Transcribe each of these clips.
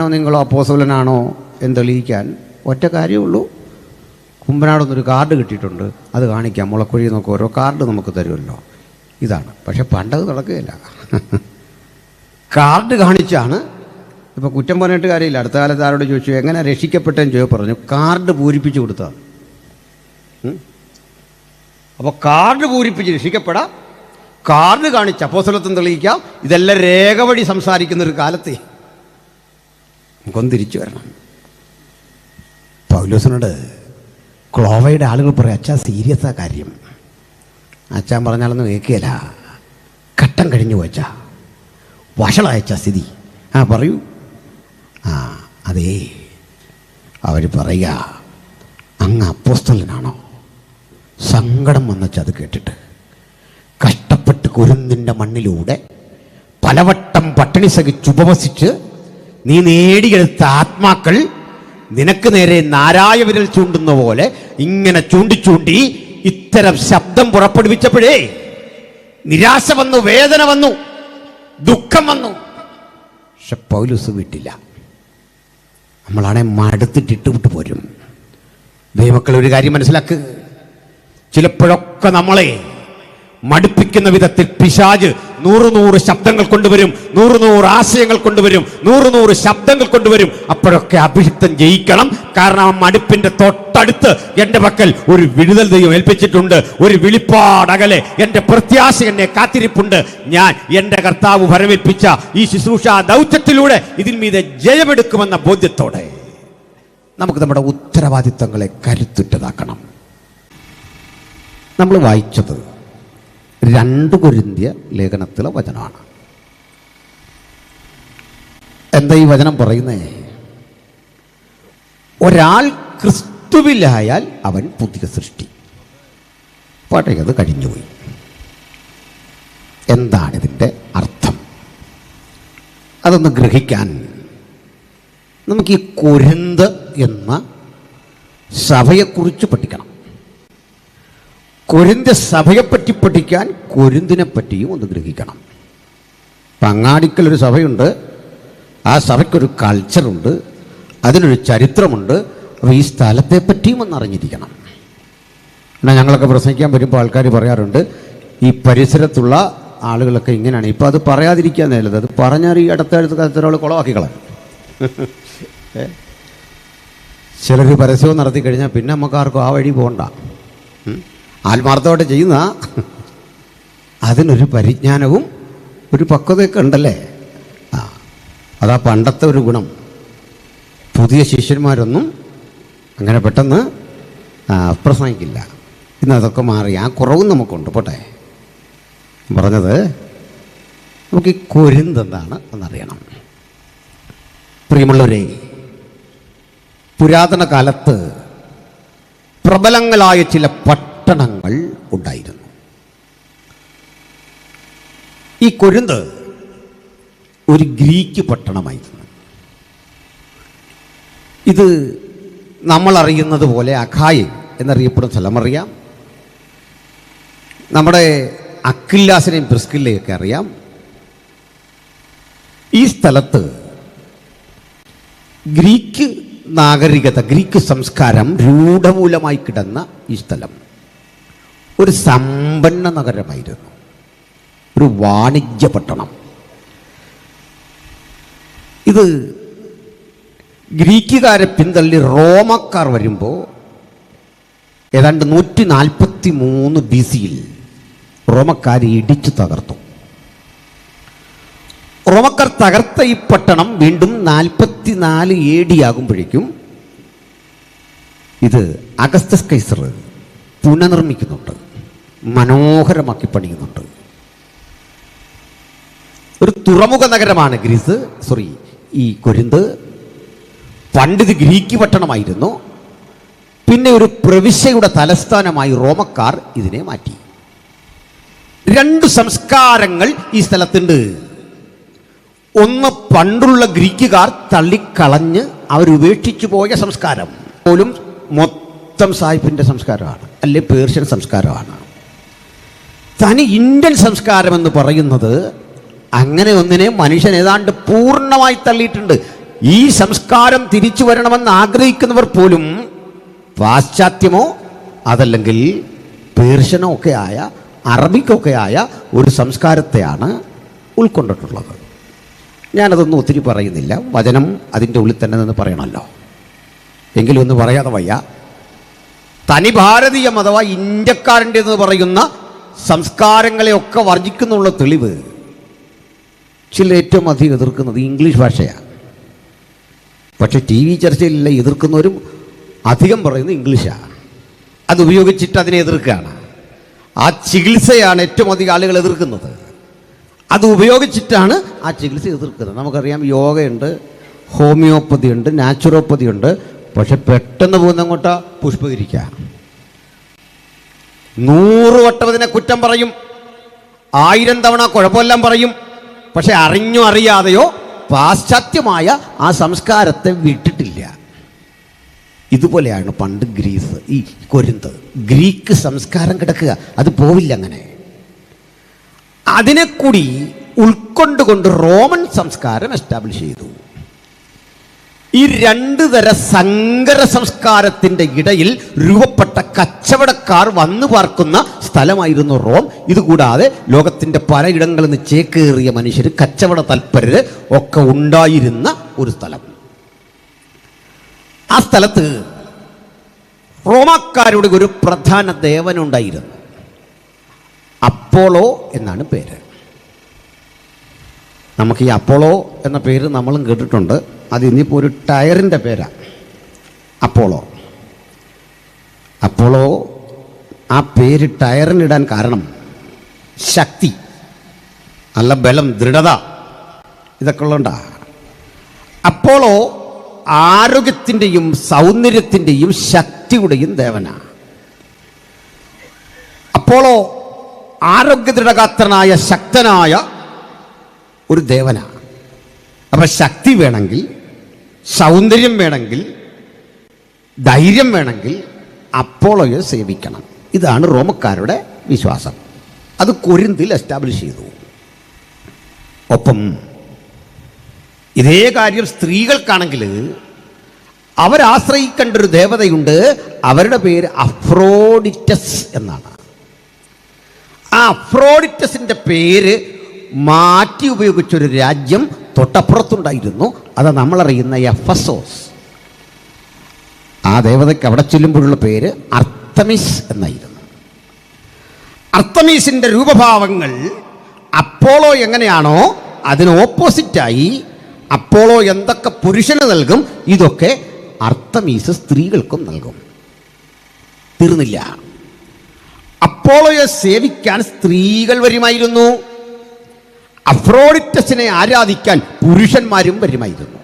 നിങ്ങളോ അപ്പോസ്തലനാണോ എന്ന് തെളിയിക്കാൻ ഒറ്റ കാര്യമുള്ളൂ. കുമ്പനാടൊന്നൊരു കാർഡ് കിട്ടിയിട്ടുണ്ട്, അത് കാണിക്കാം. മുളക്കുഴി നോക്കുക, ഓരോ കാർഡ് നമുക്ക് തരുമല്ലോ. ഇതാണ്. പക്ഷെ പണ്ടത് നടക്കുകയില്ല. കാർഡ് കാണിച്ചാണ്. ഇപ്പോൾ കുറ്റം പറഞ്ഞിട്ട് കാര്യമില്ല. അടുത്ത കാലത്ത് ആരോട് ചോദിച്ചു എങ്ങനെ രക്ഷിക്കപ്പെട്ടെന്ന് ചോദിച്ചു, പറഞ്ഞു കാർഡ് പൂരിപ്പിച്ച് കൊടുത്തതാണ്. അപ്പോൾ കാർഡ് പൂരിപ്പിച്ച് രക്ഷിക്കപ്പെടാം, കാർഡ് കാണിച്ച് അപ്പോസ്തലത്വം തെളിയിക്കാം. ഇതെല്ലാം രേഖ വഴി സംസാരിക്കുന്നൊരു കാലത്തെ നമുക്കൊന്ന് തിരിച്ചു വരണം. പൗലോസിനോട് ക്ലോവയുടെ ആളുകൾ പറയും, അച്ഛാ സീരിയസാ കാര്യം. അച്ഛൻ പറഞ്ഞാലൊന്നും കേൾക്കുകയില്ല. ഘട്ടം കഴിഞ്ഞു പോയച്ചാ, വഷളായച്ചാ സ്ഥിതി. പറയൂ. അതേ, അവർ പറയുക, അങ്ങ് അപ്പോസ്തലനാണോ? സങ്കടം വന്നച്ചാ അത് കേട്ടിട്ട്. കഷ്ടപ്പെട്ട് കൊരിന്തിൻ്റെ മണ്ണിലൂടെ പലവട്ടം പട്ടിണി സഹിച്ച് ഉപവസിച്ച് നീ നേടിയെടുത്ത ആത്മാക്കൾ നിനക്ക് നേരെ നാരായ വിരൽ ചൂണ്ടുന്ന പോലെ ഇങ്ങനെ ചൂണ്ടി ഇത്തരം ശബ്ദം പുറപ്പെടുവിച്ചപ്പോഴേ നിരാശ വന്നു, വേദന വന്നു, ദുഃഖം വന്നു. പക്ഷെ പൗലോസ് വിട്ടില്ല. നമ്മളാണെ മടുത്തിട്ടിട്ട് പോരും. ദൈവമക്കൾ ഒരു കാര്യം മനസ്സിലാക്കുക, ചിലപ്പോഴൊക്കെ നമ്മളെ മടുപ്പിക്കുന്ന വിധത്തിൽ പിശാച് 100 ശബ്ദങ്ങൾ കൊണ്ടുവരും, 100 ആശയങ്ങൾ കൊണ്ടുവരും, 100 ശബ്ദങ്ങൾ കൊണ്ടുവരും. അപ്പോഴൊക്കെ അഭിഷിക്തൻ ജയിക്കണം. കാരണം ആ മടുപ്പിന്റെ തൊട്ടടുത്ത് എൻ്റെ പക്കൽ ഒരു വിടുതൽ ദൈവം ഏൽപ്പിച്ചിട്ടുണ്ട്. ഒരു വെളിപ്പാടകലെ എൻ്റെ പ്രത്യാശ എന്നെ കാത്തിരിപ്പുണ്ട്. ഞാൻ എൻ്റെ കർത്താവ് വരവേൽപ്പിച്ച ഈ ശുശ്രൂഷ ദൗത്യത്തിലൂടെ ഇതിൽ മീതെ ജയമെടുക്കുമെന്ന ബോധ്യത്തോടെ നമുക്ക് നമ്മുടെ ഉത്തരവാദിത്തങ്ങളെ കരുത്തുറ്റതാക്കണം. നമ്മൾ വായിച്ചത് 2 കൊരിന്ത്യ ലേഖനത്തിലെ വചനമാണ്. എന്താ ഈ വചനം പറയുന്നേ? ഒരാൾ ക്രിസ്തുവിലായാൽ അവൻ പുതിയ സൃഷ്ടി. പഴയത് കഴിഞ്ഞുപോയി. എന്താണ് ഇതിൻ്റെ അർത്ഥം? അതൊന്ന് ഗ്രഹിക്കാൻ നമുക്ക് ഈ കൊരിന്ത് എന്ന സഭയെക്കുറിച്ച് പഠിക്കണം. കൊരിന്ത്യ സഭയെപ്പറ്റി പഠിക്കാൻ കൊരിന്തിനെ പറ്റിയും ഒന്ന് ഗ്രഹിക്കണം. അങ്ങാടിക്കലൊരു സഭയുണ്ട്, ആ സഭയ്ക്കൊരു കൾച്ചറുണ്ട്, അതിനൊരു ചരിത്രമുണ്ട്. അപ്പോൾ ഈ സ്ഥലത്തെ പറ്റിയും ഒന്ന് അറിഞ്ഞിരിക്കണം. എന്നാൽ ഞങ്ങളൊക്കെ പ്രസംഗിക്കാൻ വരുമ്പോൾ ആൾക്കാർ പറയാറുണ്ട്, ഈ പരിസരത്തുള്ള ആളുകളൊക്കെ ഇങ്ങനെയാണ്. ഇപ്പോൾ അത് പറയാതിരിക്കാൻ നല്ലത്. അത് പറഞ്ഞാൽ ഈ അടുത്ത കാലത്തൊരാൾ കുളമാക്കി കളയും. ചിലർ പരസ്യവും നടത്തി കഴിഞ്ഞാൽ പിന്നെ നമുക്കാർക്കും ആ വഴി പോകണ്ട. ആത്മാർത്ഥമായിട്ട് ചെയ്യുന്ന അതിനൊരു പരിജ്ഞാനവും ഒരു പക്വതയൊക്കെ ഉണ്ടല്ലേ. അതാ പണ്ടത്തെ ഒരു ഗുണം. പുതിയ ശിഷ്യന്മാരൊന്നും അങ്ങനെ പെട്ടെന്ന് പ്രസംഗിക്കില്ല. ഇന്ന് അതൊക്കെ മാറി. ആ കുറവും നമുക്കുണ്ട്. പോട്ടെ, പറഞ്ഞത് നമുക്ക് ഈ കൊരിന്ത് എന്താണ് എന്നറിയണം. പ്രിയമുള്ളവരെ, പുരാതന കാലത്ത് പ്രബലങ്ങളായ ചില പട്ടണങ്ങൾ ഉണ്ടായിരുന്നു. ഈ കൊരിന്ത് ഒരു ഗ്രീക്ക് പട്ടണമായിരുന്നു. ഇത് നമ്മൾ അറിയുന്നത് പോലെ അഖായ എന്നറിയപ്പെടുന്ന സ്ഥലം അറിയാം. നമ്മുടെ അക്വിലാസിനെയും പ്രിസ്കില്ലയൊക്കെ അറിയാം. ഈ സ്ഥലത്ത് ഗ്രീക്ക് നാഗരികത, ഗ്രീക്ക് സംസ്കാരം രൂഢമൂലമായി കിടന്ന ഈ സ്ഥലം ഒരു സമ്പന്ന നഗരമായിരുന്നു, ഒരു വാണിജ്യ പട്ടണം. ഇത് ഗ്രീക്കുകാരെ പിന്തള്ളി റോമക്കാർ വരുമ്പോൾ ഏതാണ്ട് 143 BC റോമക്കാർ ഇടിച്ചു തകർത്തു. റോമക്കാർ തകർത്ത ഈ പട്ടണം വീണ്ടും 44 AD ആകുമ്പോഴേക്കും ഇത് അഗസ്റ്റസ് കൈസർ പുനർനിർമ്മിക്കുന്നുണ്ട്, മനോഹരമാക്കി പണിയുന്നുണ്ട്. ഒരു തുറമുഖ നഗരമാണ് ഈ കൊരിന്ത്. പണ്ടിത് ഗ്രീക്ക് പട്ടണമായിരുന്നു. പിന്നെ ഒരു പ്രവിശ്യയുടെ തലസ്ഥാനമായി റോമക്കാർ ഇതിനെ മാറ്റി. 2 സംസ്കാരങ്ങൾ ഈ സ്ഥലത്തുണ്ട്. ഒന്ന്, പണ്ടുള്ള ഗ്രീക്കുകാർ തള്ളിക്കളഞ്ഞ് അവരുപേക്ഷിച്ചു പോയ സംസ്കാരം പോലും മൊത്തം സായിപ്പിൻ്റെ സംസ്കാരമാണ്, അല്ലെ പേർഷ്യൻ സംസ്കാരമാണ്. തനി ഇന്ത്യൻ സംസ്കാരം എന്ന് പറയുന്നത് അങ്ങനെ ഒന്നിനെ മനുഷ്യൻ ഏതാണ്ട് പൂർണ്ണമായി തള്ളിയിട്ടുണ്ട്. ഈ സംസ്കാരം തിരിച്ചു വരണമെന്ന് ആഗ്രഹിക്കുന്നവർ പോലും പാശ്ചാത്യമോ അതല്ലെങ്കിൽ പേർഷ്യനോ ഒക്കെ ആയ അറബിക്കൊക്കെ ആയ ഒരു സംസ്കാരത്തെയാണ് ഉൾക്കൊണ്ടിട്ടുള്ളത്. ഞാനതൊന്നും ഒത്തിരി പറയുന്നില്ല, വചനം അതിൻ്റെ ഉള്ളിൽ തന്നെ നിന്ന് പറയണമല്ലോ. എങ്കിലും ഒന്ന് പറയാതെ വയ്യ. തനി ഭാരതീയം അഥവാ ഇന്ത്യക്കാരൻ്റെന്ന് പറയുന്ന സംസ്കാരങ്ങളെയൊക്കെ വർജിക്കുന്നുള്ള തെളിവ് ചില ഏറ്റവും അധികം എതിർക്കുന്നത് ഇംഗ്ലീഷ് ഭാഷയാണ്. പക്ഷെ ടി വി ചർച്ചയിലുള്ള എതിർക്കുന്നവരും അധികം പറയുന്നത് ഇംഗ്ലീഷാണ്. അതുപയോഗിച്ചിട്ട് അതിനെ എതിർക്കുകയാണ്. ആ ചികിത്സയാണ് ഏറ്റവും അധികം ആളുകൾ എതിർക്കുന്നത്. അത് ഉപയോഗിച്ചിട്ടാണ് ആ ചികിത്സ എതിർക്കുന്നത്. നമുക്കറിയാം, യോഗയുണ്ട്, ഹോമിയോപ്പതി ഉണ്ട്, നാച്ചുറോപ്പതി ഉണ്ട്. പക്ഷെ പെട്ടെന്ന് പോകുന്ന അങ്ങോട്ടാ പുഷ്പഗിരിക്കുക. 100 വട്ടം അതിനെ കുറ്റം പറയും, 1000 തവണ കുഴപ്പമെല്ലാം പറയും. പക്ഷെ അറിഞ്ഞോ അറിയാതെയോ പാശ്ചാത്യമായ ആ സംസ്കാരത്തെ വിട്ടിട്ടില്ല. ഇതുപോലെയാണ് പണ്ട് ഗ്രീസ്, ഈ കൊരിന്ത്, ഗ്രീക്ക് സംസ്കാരം കിടക്കുക. അത് പോവില്ല അങ്ങനെ. അതിനെ കൂടി ഉൾക്കൊണ്ടുകൊണ്ട് റോമൻ സംസ്കാരം എസ്റ്റാബ്ലിഷ് ചെയ്തു. ഈ 2 തര സങ്കര സംസ്കാരത്തിൻ്റെ ഇടയിൽ രൂപപ്പെട്ട കച്ചവടക്കാർ വന്നു പാർക്കുന്ന സ്ഥലമായിരുന്നു റോം. ഇതുകൂടാതെ ലോകത്തിൻ്റെ പലയിടങ്ങളിൽ നിന്ന് ചേക്കേറിയ മനുഷ്യർ, കച്ചവട തൽപരര് ഒക്കെ ഉണ്ടായിരുന്ന ഒരു സ്ഥലം. ആ സ്ഥലത്ത് റോമാക്കാരുടെ ഒരു പ്രധാന ദേവനുണ്ടായിരുന്നു. അപ്പോളോ എന്നാണ് പേര്. നമുക്ക് ഈ അപ്പോളോ എന്ന പേര് നമ്മളും കേട്ടിട്ടുണ്ട്. അത് ഇന്നിപ്പോൾ ഒരു ടയറിൻ്റെ പേരാണ് അപ്പോളോ. അപ്പോളോ ആ പേര് ടയറിനിടാൻ കാരണം ശക്തി, നല്ല ബലം, ദൃഢത, ഇതൊക്കെ ഉള്ളതുകൊണ്ടാണ്. അപ്പോളോ ആരോഗ്യത്തിൻ്റെയും സൗന്ദര്യത്തിൻ്റെയും ശക്തിയുടെയും ദേവനാണ്. അപ്പോളോ ആരോഗ്യദൃഢഗാത്രനായ ശക്തനായ ഒരു ദേവനാണ്. അപ്പം ശക്തി വേണമെങ്കിൽ, സൗന്ദര്യം വേണമെങ്കിൽ, ധൈര്യം വേണമെങ്കിൽ അപ്പോളോയെ സേവിക്കണം. ഇതാണ് റോമക്കാരുടെ വിശ്വാസം. അത് കൊരിന്തിൽ എസ്റ്റാബ്ലിഷ് ചെയ്തു. ഒപ്പം ഇതേ കാര്യം സ്ത്രീകൾക്കാണെങ്കിൽ അവരാശ്രയിക്കേണ്ട ഒരു ദേവതയുണ്ട്. അവരുടെ പേര് അഫ്രോഡിറ്റസ് എന്നാണ്. ആ അഫ്രോഡിറ്റസിൻ്റെ പേര് മാറ്റി ഉപയോഗിച്ചൊരു രാജ്യം തൊട്ടപ്പുറത്തുണ്ടായിരുന്നു. അത് നമ്മളറിയുന്ന എഫസോസ്. ആ ദേവതയ്ക്ക് അവിടെ ചെല്ലുമ്പോഴുള്ള പേര് അർത്തമിസ് എന്നായിരുന്നു. അർത്തമീസിൻ്റെ രൂപഭാവങ്ങൾ അപ്പോളോ എങ്ങനെയാണോ അതിന് ഓപ്പോസിറ്റായി അപ്പോളോ എന്തൊക്കെ പുരുഷന് നൽകും, ഇതൊക്കെ അർത്തമീസ് സ്ത്രീകൾക്കും നൽകും. തീർന്നില്ല. അപ്പോളോയെ സേവിക്കാൻ സ്ത്രീകൾ വരുമായിരുന്നു. അഫ്രോഡിറ്റസിനെ ആരാധിക്കാൻ പുരുഷന്മാരും വരുമായിരുന്നു.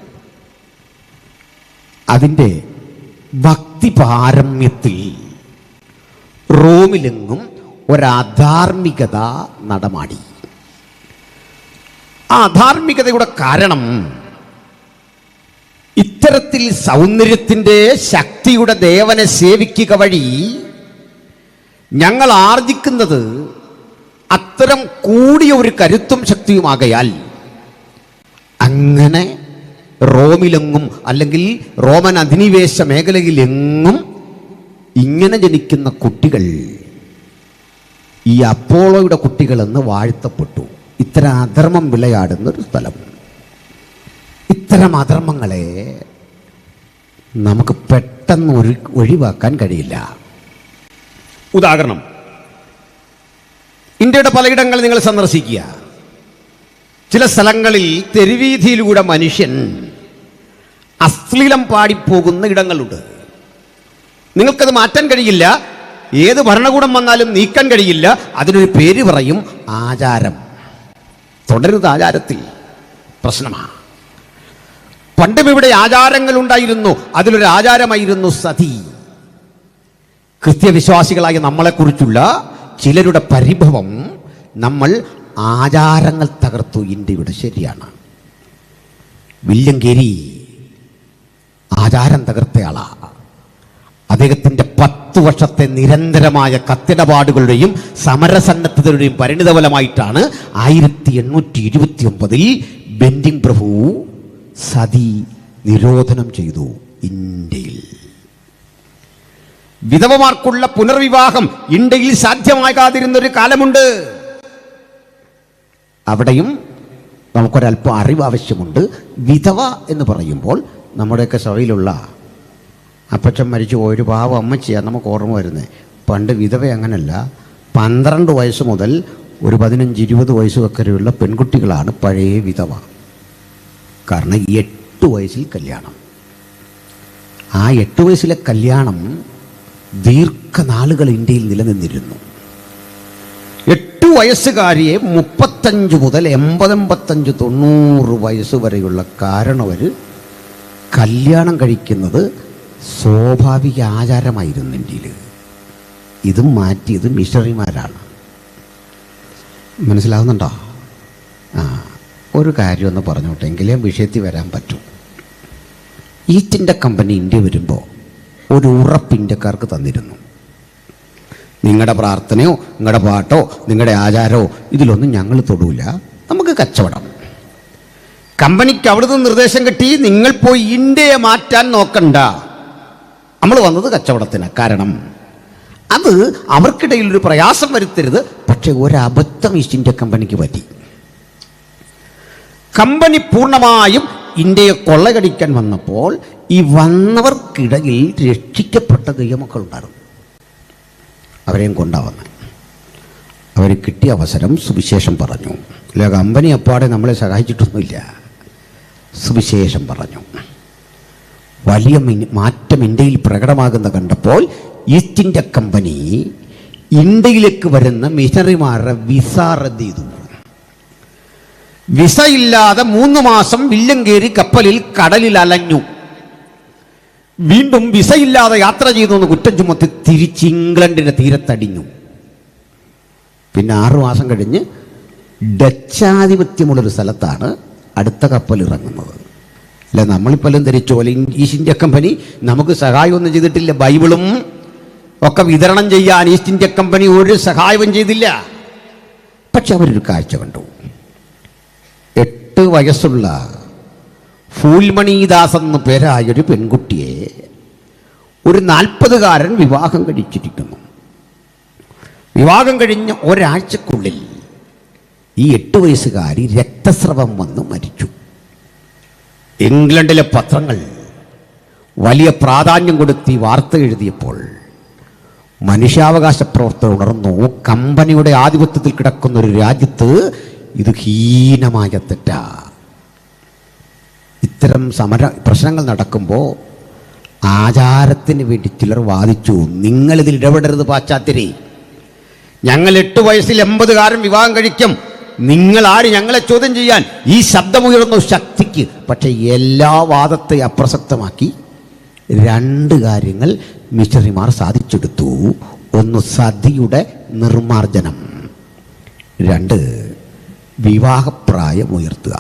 അതിൻ്റെ ഭക്തി പാരമ്യത്തിൽ റോമിലെങ്ങും ഒരധാർമികത നടമാടി. ആ അധാർമികതയുടെ കാരണം ഇത്തരത്തിൽ സൗന്ദര്യത്തിൻ്റെ ശക്തിയുടെ ദേവനെ സേവിക്കുക വഴി ഞങ്ങൾ ആർജിക്കുന്നത് അത്തരം കൂടിയ ഒരു കരുത്തും ശക്തിയുമാകയാൽ അങ്ങനെ റോമിലെങ്ങും അല്ലെങ്കിൽ റോമൻ അധിനിവേശ മേഖലയിലെങ്ങും ഇങ്ങനെ ജനിക്കുന്ന കുട്ടികൾ ഈ അപ്പോളോയുടെ കുട്ടികളെന്ന് വാഴ്ത്തപ്പെട്ടു. ഇത്തരം അധർമ്മം വിളയാടുന്നൊരു സ്ഥലം. ഇത്തരം അധർമ്മങ്ങളെ നമുക്ക് പെട്ടെന്ന് ഒഴിവാക്കാൻ കഴിയില്ല. ഉദാഹരണം, ഇന്ത്യയുടെ പലയിടങ്ങൾ നിങ്ങൾ സന്ദർശിക്കുക. ചില സ്ഥലങ്ങളിൽ തെരുവീതിയിലൂടെ മനുഷ്യൻ അശ്ലീലം പാടിപ്പോകുന്ന ഇടങ്ങളുണ്ട്. നിങ്ങൾക്കത് മാറ്റാൻ കഴിയില്ല. ഏത് ഭരണകൂടം വന്നാലും നീക്കാൻ കഴിയില്ല. അതിനൊരു പേര് പറയും, ആചാരം. തുടരുത് ആചാരത്തിൽ പ്രശ്നമാണ്. പണ്ടും ഇവിടെ ആചാരങ്ങൾ ഉണ്ടായിരുന്നു. അതിലൊരു ആചാരമായിരുന്നു സതി. ക്രിസ്ത്യവിശ്വാസികളായ നമ്മളെക്കുറിച്ചുള്ള ചിലരുടെ പരിഭവം, നമ്മൾ ആചാരങ്ങൾ തകർത്തു ഇന്ത്യയുടെ. ശരിയാണ്. വില്യം കേരി ആചാരം തകർത്തയാളാ. അദ്ദേഹത്തിൻ്റെ 10 വർഷത്തെ നിരന്തരമായ കത്തിടപാടുകളുടെയും സമരസന്നദ്ധതയുടെയും പരിണിതഫലമായിട്ടാണ് 1829 ബെന്റിംഗ് പ്രഭു സതി നിരോധനം ചെയ്തു ഇന്ത്യയിൽ. വിധവമാർക്കുള്ള പുനർവിവാഹം ഇന്ത്യയിൽ സാധ്യമാകാതിരുന്നൊരു കാലമുണ്ട്. അവിടെയും നമുക്കൊരല്പം അറിവ് ആവശ്യമുണ്ട്. വിധവ എന്ന് പറയുമ്പോൾ നമ്മുടെയൊക്കെ സഭയിലുള്ള അപ്പച്ചൻ മരിച്ചു പോയൊരു പാവ അമ്മച്ചിയാണ് നമുക്ക് ഓർമ്മ വരുന്നത്. പണ്ട് വിധവ അങ്ങനല്ല, 12 വയസ്സ് മുതൽ ഒരു 15-20 വയസ്സ് വരെയുള്ള പെൺകുട്ടികളാണ് പഴയ വിധവ. കാരണം 8 വയസ്സിൽ കല്യാണം. ആ 8 വയസ്സിലെ കല്യാണം ദീർഘനാളുകൾ ഇന്ത്യയിൽ നിലനിന്നിരുന്നു. 8 വയസ്സുകാരിയെ 35 മുതൽ 80-85-90 വയസ്സ് വരെയുള്ള കാരണവർ കല്യാണം കഴിക്കുന്നത് സ്വാഭാവിക ആചാരമായിരുന്നു ഇന്ത്യയിൽ. ഇതും മാറ്റിയത് മിഷണറിമാരാണ്. മനസ്സിലാകുന്നുണ്ടോ? ഒരു കാര്യമൊന്ന് പറഞ്ഞോട്ടെ, എങ്കിലേ വിഷയത്തിൽ വരാൻ പറ്റും. ഈസ്റ്റ് ഇന്ത്യ കമ്പനി ഇന്ത്യ വരുമ്പോൾ ഒരു ഉറപ്പ് ഇന്ത്യക്കാർക്ക് തന്നിരുന്നു. നിങ്ങളുടെ പ്രാർത്ഥനയോ നിങ്ങളുടെ പാട്ടോ നിങ്ങളുടെ ആചാരമോ ഇതിലൊന്നും ഞങ്ങൾ തൊടൂല, നമുക്ക് കച്ചവടം. കമ്പനിക്ക് അവിടുന്ന് നിർദ്ദേശം കിട്ടി, നിങ്ങൾ പോയി ഇന്ത്യയെ മാറ്റാൻ നോക്കണ്ട, നമ്മൾ വന്നത് കച്ചവടത്തിന്. കാരണം അത് അവർക്കിടയിൽ ഒരു പ്രയാസം വരുത്തരുത്. പക്ഷെ ഒരബദ്ധം ഈസ്റ്റ് ഇന്ത്യ കമ്പനിക്ക് പറ്റി. കമ്പനി പൂർണ്ണമായും ഇന്ത്യയെ കൊള്ളയടിക്കാൻ വന്നപ്പോൾ ഈ വന്നവർക്കിടയിൽ രക്ഷിക്കപ്പെട്ട ദൈവമക്കളുണ്ടായിരുന്നു. അവരെയും കൊണ്ടാവുന്ന അവർ കിട്ടിയ അവസരം സുവിശേഷം പറഞ്ഞു. അല്ല, കമ്പനി അപ്പാടെ നമ്മളെ സഹായിച്ചിട്ടൊന്നുമില്ല, സുവിശേഷം പറഞ്ഞു. വലിയ മാറ്റം ഇന്ത്യയിൽ പ്രകടമാകുന്ന കണ്ടപ്പോൾ ഈസ്റ്റ് ഇന്ത്യ കമ്പനി ഇന്ത്യയിലേക്ക് വരുന്ന മിഷണറിമാരുടെ വിസ റദ്ദ് ചെയ്തു. വിസ ഇല്ലാതെ 3 മാസം വില്യം കയറി കപ്പലിൽ കടലിൽ അലഞ്ഞു. വീണ്ടും വിസയില്ലാതെ യാത്ര ചെയ്തു എന്ന് കുറ്റം ചുമത്തി തിരിച്ച് ഇംഗ്ലണ്ടിന്റെ തീരത്തടിഞ്ഞു. പിന്നെ 6 മാസം കഴിഞ്ഞ് ഡച്ചാധിപത്യമുള്ളൊരു സ്ഥലത്താണ് അടുത്ത കപ്പൽ ഇറങ്ങുന്നത്. അല്ല, നമ്മളിപ്പോഴും ധരിച്ചു പോലെ ഈസ്റ്റ് ഇന്ത്യ കമ്പനി നമുക്ക് സഹായമൊന്നും ചെയ്തിട്ടില്ല. ബൈബിളും ഒക്കെ വിതരണം ചെയ്യാൻ ഈസ്റ്റ് ഇന്ത്യ കമ്പനി ഒരു സഹായവും ചെയ്തില്ല. പക്ഷെ അവരൊരു കാഴ്ച കണ്ടു. 8 വയസ്സുള്ള ഫൂൽമണിദാസ് എന്ന പേരായൊരു പെൺകുട്ടിയെ ഒരു 40കാരൻ വിവാഹം കഴിച്ചിരിക്കുന്നു. വിവാഹം കഴിഞ്ഞ ഒരാഴ്ചക്കുള്ളിൽ ഈ 8 വയസ്സുകാരി രക്തസ്രവം വന്ന് മരിച്ചു. ഇംഗ്ലണ്ടിലെ പത്രങ്ങൾ വലിയ പ്രാധാന്യം കൊടുത്ത് ഈ വാർത്ത എഴുതിയപ്പോൾ മനുഷ്യാവകാശ പ്രവർത്തകർ ഉണർന്നു. കമ്പനിയുടെ ആധിപത്യത്തിൽ കിടക്കുന്ന ഒരു രാജ്യത്ത് ഇത് ഹീനമായ തെറ്റാ. ഇത്തരം പ്രശ്നങ്ങൾ നടക്കുമ്പോൾ ആചാരത്തിന് വേണ്ടി ചിലർ വാദിച്ചു, നിങ്ങളിതിൽ ഇടപെടരുത് പാശ്ചാത്യരെ, ഞങ്ങൾ 8 വയസ്സിൽ 80കാരൻ വിവാഹം കഴിക്കും, നിങ്ങൾ ആര് ഞങ്ങളെ ചോദ്യം ചെയ്യാൻ? ഈ ശബ്ദമുയർന്ന ശക്തിക്ക്. പക്ഷെ എല്ലാ വാദത്തെ അപ്രസക്തമാക്കി 2 കാര്യങ്ങൾ മിഷണറിമാർ സാധിച്ചെടുത്തു. ഒന്ന്, സതിയുടെ നിർമാർജനം. 2, വിവാഹപ്രായം ഉയർത്തുക.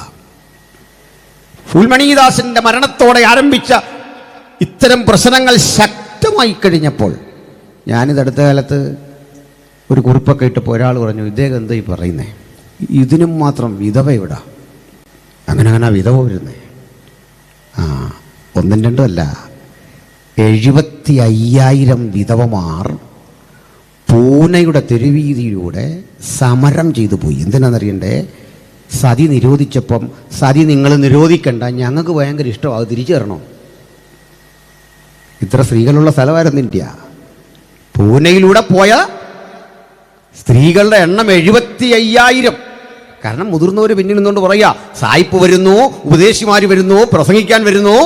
ഫൂൽമണിദാസിന്റെ മരണത്തോടെ ആരംഭിച്ച ഇത്തരം പ്രശ്നങ്ങൾ ശക്തമായി കഴിഞ്ഞപ്പോൾ, ഞാനിത് അടുത്ത കാലത്ത് ഒരു കുറിപ്പൊക്കെ ഇട്ടപ്പോൾ ഒരാൾ പറഞ്ഞു, ഇദ്ദേഹം എന്താ ഈ പറയുന്നേ, ഇതിനും മാത്രം വിധവ ഇവിടെ? അങ്ങനെ വിധവ വരുന്നേ? 1ഉം 2ഉം അല്ല, 75,000 വിധവമാർ പൂനെയുടെ തെരുവീതിയിലൂടെ സമരം ചെയ്തു പോയി. എന്തിനാണെന്നറിയണ്ടേ? സതി നിരോധിച്ചപ്പം, സതി നിങ്ങൾ നിരോധിക്കണ്ട, ഞങ്ങൾക്ക് ഭയങ്കര ഇഷ്ടമാണ്, അത് തിരിച്ചു തരണം. ഇത്ര സ്ത്രീകളുള്ള സ്ഥലമായിരുന്നു ഇന്ത്യ. പൂനെയിലൂടെ പോയ സ്ത്രീകളുടെ എണ്ണം 75,000. കാരണം മുതിർന്നവർ പിന്നിൽ നിന്നുകൊണ്ട് പറയുക, സായിപ്പ് വരുന്നു, ഉപദേശിമാർ വരുന്നു, പ്രസംഗിക്കാൻ വരുന്നു,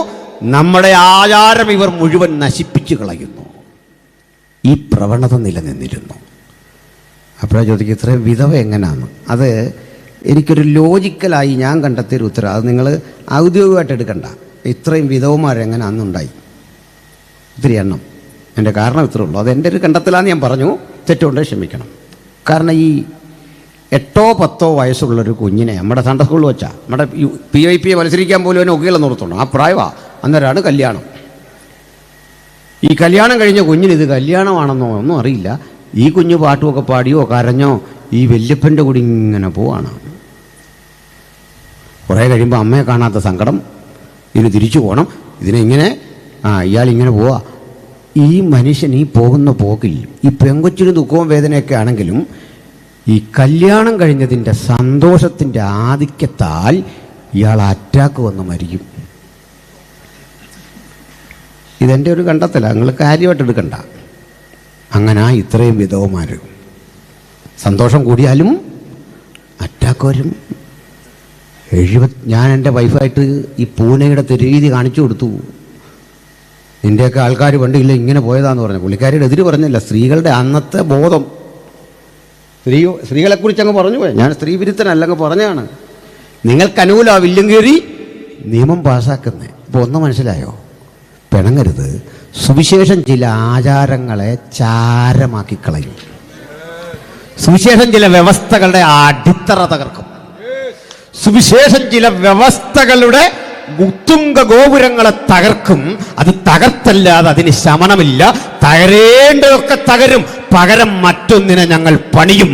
നമ്മുടെ ആചാരം ഇവർ മുഴുവൻ നശിപ്പിച്ചു കളയുന്നു. ഈ പ്രവണത നിലനിന്നിരുന്നു. അപ്പോഴാണ് ചോദിക്കുക, ഇത്രയും വിധവ എങ്ങനെയാണ്? അത് എനിക്കൊരു ലോജിക്കലായി ഞാൻ കണ്ടെത്തിയൊരു ഉത്തരം. അത് നിങ്ങൾ ഔദ്യോഗികമായിട്ട് എടുക്കണ്ട. ഇത്രയും വിധവമാരെങ്ങനെ അന്നുണ്ടായി? ഇത്തിരി എണ്ണം. എൻ്റെ കാരണം ഇത്രേ ഉള്ളൂ. അതെൻ്റെ ഒരു കണ്ടെത്തലാന്ന് ഞാൻ പറഞ്ഞു. തെറ്റുകൊണ്ട് ക്ഷമിക്കണം. കാരണം ഈ 8-10 വയസ്സുള്ളൊരു കുഞ്ഞിനെ നമ്മുടെ സൺഡേ സ്കൂളിൽ വെച്ചാൽ, നമ്മുടെ PIP മത്സരിക്കാൻ പോലും അവനെ ഒക്കെയുള്ള നിർത്തണം. ആ പ്രായമാണ്. അന്നേരമാണ് കല്യാണം. ഈ കല്യാണം കഴിഞ്ഞ കുഞ്ഞിന് ഇത് കല്യാണമാണെന്നോ ഒന്നും അറിയില്ല. ഈ കുഞ്ഞ് പാട്ടുമൊക്കെ പാടിയോ കരഞ്ഞോ ഈ വല്യപ്പൻ്റെ കൂടി ഇങ്ങനെ പോവാണ്. കുറേ കഴിയുമ്പോൾ അമ്മയെ കാണാത്ത സങ്കടം, ഇതിന് തിരിച്ചു പോകണം, ഇതിനെങ്ങനെ ഇയാളിങ്ങനെ പോവാ. ഈ മനുഷ്യൻ ഈ പോകുന്ന പോക്കിൽ ഈ പെങ്കൊച്ചിന് ദുഃഖവും വേദനയൊക്കെ ആണെങ്കിലും ഈ കല്യാണം കഴിഞ്ഞതിൻ്റെ സന്തോഷത്തിൻ്റെ ആധിക്യത്താൽ ഇയാൾ അറ്റാക്ക് വന്ന് മരിക്കും. ഇതെൻ്റെ ഒരു കണ്ടെത്തലാണ്, നിങ്ങൾ കാര്യമായിട്ട് എടുക്കണ്ട. അങ്ങനെ ഇത്രയും വിധവന്മാർ സന്തോഷം കൂടിയാലും അറ്റാക്ക് വരും. ഞാൻ എൻ്റെ വൈഫായിട്ട് ഈ പൂനെയുടെ തെരുവീതി കാണിച്ചു കൊടുത്തു. നിൻ്റെയൊക്കെ ആൾക്കാർ പണ്ടില്ല ഇങ്ങനെ പോയതാന്ന് പറഞ്ഞു. പുള്ളിക്കാരിയുടെ എതിര് പറഞ്ഞില്ല, സ്ത്രീകളുടെ അന്നത്തെ ബോധം. സ്ത്രീകളെക്കുറിച്ച് അങ്ങ് പറഞ്ഞു പോയി. ഞാൻ സ്ത്രീ വിരുദ്ധനല്ലങ്ങ് പറഞ്ഞാണ്. നിങ്ങൾക്ക് അനുകൂലമാവില്ലും കയറി നിയമം പാസ്സാക്കുന്നത്. ഇപ്പോൾ ഒന്ന് മനസ്സിലായോ? പിണങ്ങരുത്. സുവിശേഷം ചില ആചാരങ്ങളെ ചാരമാക്കി കളയും. സുവിശേഷം ചില വ്യവസ്ഥകളുടെ അടിത്തറ തകർക്കും. സുവിശേഷം ചില വ്യവസ്ഥകളുടെ ഉത്തുംഗ ഗോപുരങ്ങളെ തകർക്കും. അത് തകർത്തല്ലാതെ അതിന് ശമനമില്ല. തകരേണ്ടതൊക്കെ തകരും, പകരം മറ്റൊന്നിനെ ഞങ്ങൾ പണിയും.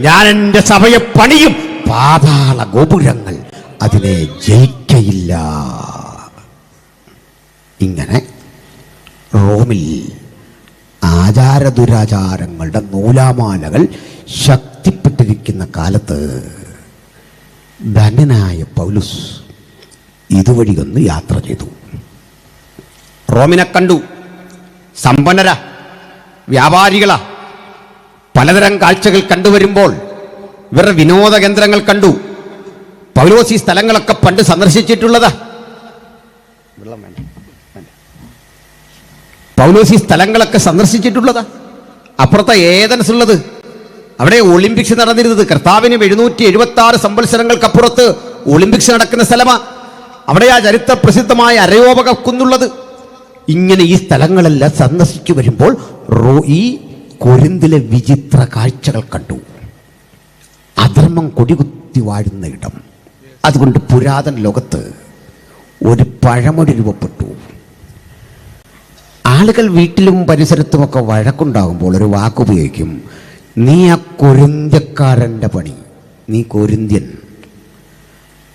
ഞാൻ എൻ്റെ സഭയെ പണിയും. പാതാള ഗോപുരങ്ങൾ അതിനെ ജയിക്കയില്ല. ഇങ്ങനെ റോമിൽ ആചാരദുരാചാരങ്ങളുടെ നൂലാമാലകൾ ശക്തിപ്പെട്ടിരിക്കുന്ന കാലത്ത് ധന്യനായ പൗലോസ് ഇതുവഴി ഒന്ന് യാത്ര ചെയ്തു. റോമിനെ കണ്ടു. സമ്പന്നര, വ്യാപാരികളാ. പലതരം കാഴ്ചകൾ കണ്ടുവരുമ്പോൾ ഇവരുടെ വിനോദ കേന്ദ്രങ്ങൾ കണ്ടു. പൗലോസ് ഈ സ്ഥലങ്ങളൊക്കെ പണ്ട് സന്ദർശിച്ചിട്ടുള്ളതാ. പൗലോസ് ഈ സ്ഥലങ്ങളൊക്കെ സന്ദർശിച്ചിട്ടുള്ളതാ. അപ്പുറത്തെ ഏതൻസ് ഉള്ളത്, അവിടെ ഒളിമ്പിക്സ് നടന്നിരുന്നത്. കർത്താവിന് 776 സംവത്സരങ്ങൾക്കപ്പുറത്ത് ഒളിമ്പിക്സ് നടക്കുന്ന സ്ഥലമാണ്. അവിടെ ആ ചരിത്ര പ്രസിദ്ധമായ അരയോപക കുന്നുള്ളത്. ഇങ്ങനെ ഈ സ്ഥലങ്ങളെല്ലാം സന്ദർശിച്ചു വരുമ്പോൾ ഈ കൊരിന്തിലെ വിചിത്ര കാഴ്ചകൾ കണ്ടു. അധർമ്മം കൊടികുത്തി വാഴുന്ന ഇടം. അതുകൊണ്ട് പുരാതന ലോകത്ത് ഒരു പഴമൊഴി രൂപപ്പെട്ടു. ആളുകൾ വീട്ടിലും പരിസരത്തുമൊക്കെ വഴക്കുണ്ടാകുമ്പോൾ ഒരു വാക്കുപയോഗിക്കും, നീ ആ കൊരിന്ത്യക്കാരൻ്റെ പണി, നീ കൊരിന്ത്യൻ.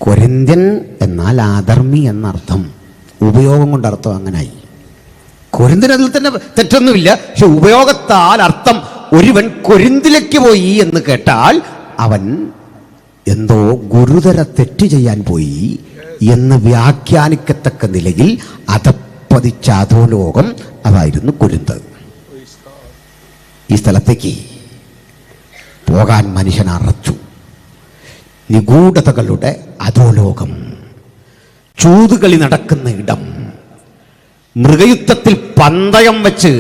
കൊരിന്ത്യൻ എന്നാൽ അധർമ്മി എന്നർത്ഥം. ഉപയോഗം കൊണ്ട് അർത്ഥം അങ്ങനായി. കൊരിന്ത്യൻ അതിൽ തന്നെ തെറ്റൊന്നുമില്ല. പക്ഷെ ഉപയോഗത്താൽ അർത്ഥം, ഒരുവൻ കൊരിന്തിലേക്ക് പോയി എന്ന് കേട്ടാൽ അവൻ എന്തോ ഗുരുതര തെറ്റ് ചെയ്യാൻ പോയി എന്ന് വ്യാഖ്യാനിക്കത്തക്ക നിലയിൽ അധപ്പതിച്ച അധോലോകം അതായിരുന്നു കൊരിന്ത്. ഈ സ്ഥലത്തേക്ക് പോകാൻ മനുഷ്യൻ അറച്ചു. നിഗൂഢതകളുടെ അധോലോകം, ചൂതുകളി നടക്കുന്ന ഇടം, മൃഗയുദ്ധത്തിൽ പന്തയം വെച്ച്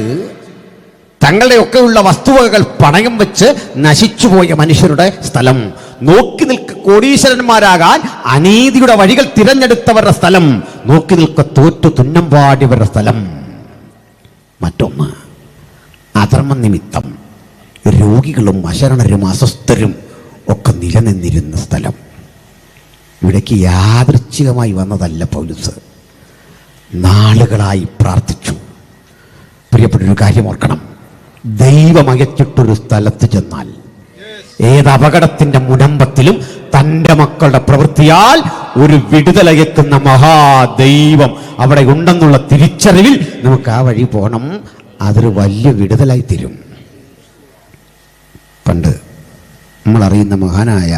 തങ്ങളുടെയൊക്കെയുള്ള വസ്തുവകകൾ പണയം വെച്ച് നശിച്ചുപോയ മനുഷ്യരുടെ സ്ഥലം, നോക്കി നിൽക്ക കോടീശ്വരന്മാരാകാൻ അനീതിയുടെ വഴികൾ തിരഞ്ഞെടുത്തവരുടെ സ്ഥലം, നോക്കി നിൽക്ക തോറ്റു തുന്നം പാടിയവരുടെ സ്ഥലം. മറ്റൊന്ന്, അധർമ്മ നിമിത്തം രോഗികളും അശരണരും അസ്വസ്ഥരും ഒക്കെ നിലനിന്നിരുന്ന സ്ഥലം. ഇവിടേക്ക് യാദൃച്ഛികമായി വന്നതല്ല പൗലോസ്, നാളുകളായി പ്രാർത്ഥിച്ചു. പ്രിയപ്പെട്ടൊരു കാര്യം ഓർക്കണം, ദൈവമയച്ചിട്ടൊരു സ്ഥലത്ത് ചെന്നാൽ ഏത് അപകടത്തിന്റെ മുനമ്പത്തിലും തൻ്റെ മക്കളുടെ പ്രവൃത്തിയാൽ ഒരു വിടുതലയക്കുന്ന മഹാദൈവം അവിടെ ഉണ്ടെന്നുള്ള തിരിച്ചറിവിൽ നമുക്ക് ആ വഴി പോകണം. അതൊരു വലിയ വിടുതലായി തീരും. പണ്ട് നമ്മളറിയുന്ന മഹാനായ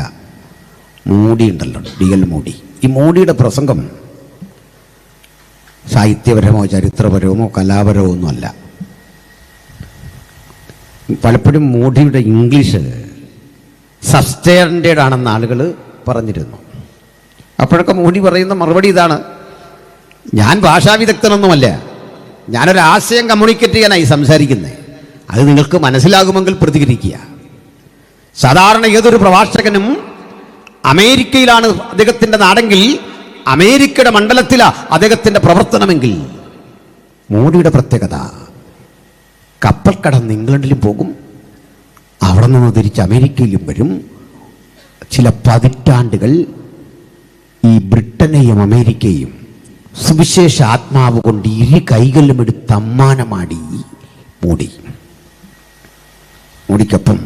മോഡി ഉണ്ടല്ലോ, DL മോഡി. ഈ മോഡിയുടെ പ്രസംഗം സാഹിത്യപരമോ ചരിത്രപരമോ കലാപരമോ ഒന്നുമല്ല. പലപ്പോഴും മോഡിയുടെ ഇംഗ്ലീഷ് സബ്സ്റ്റാൻഡേർഡ് ആണെന്ന് ആളുകൾ പറഞ്ഞിരുന്നു. അപ്പോഴൊക്കെ മോഡി പറയുന്ന മറുപടി ഇതാണ്, ഞാൻ ഭാഷാ വിദഗ്ധനൊന്നുമല്ല, ഞാനൊരു ആശയം കമ്മ്യൂണിക്കേറ്റ് ചെയ്യാനായി സംസാരിക്കുന്നത്, അത് നിങ്ങൾക്ക് മനസ്സിലാകുമെങ്കിൽ പ്രതികരിക്കുക. സാധാരണ ഏതൊരു പ്രഭാഷകനും അമേരിക്കയിലാണ് അദ്ദേഹത്തിൻ്റെ നാടെങ്കിൽ അമേരിക്കയുടെ മണ്ഡലത്തിലാണ് അദ്ദേഹത്തിൻ്റെ പ്രവർത്തനമെങ്കിൽ, മോഡിയുടെ പ്രത്യേകത കപ്പൽ കടന്ന് ഇംഗ്ലണ്ടിലും പോകും, അവിടെ നിന്ന് തിരിച്ച് അമേരിക്കയിലും വരും. ചില പതിറ്റാണ്ടുകൾ ഈ ബ്രിട്ടനെയും അമേരിക്കയും സുവിശേഷ ആത്മാവ് കൊണ്ട് ഇരു കൈകളിലും എടുത്ത് അമ്മാനമാടി മോഡി. മോഡിക്കൊപ്പം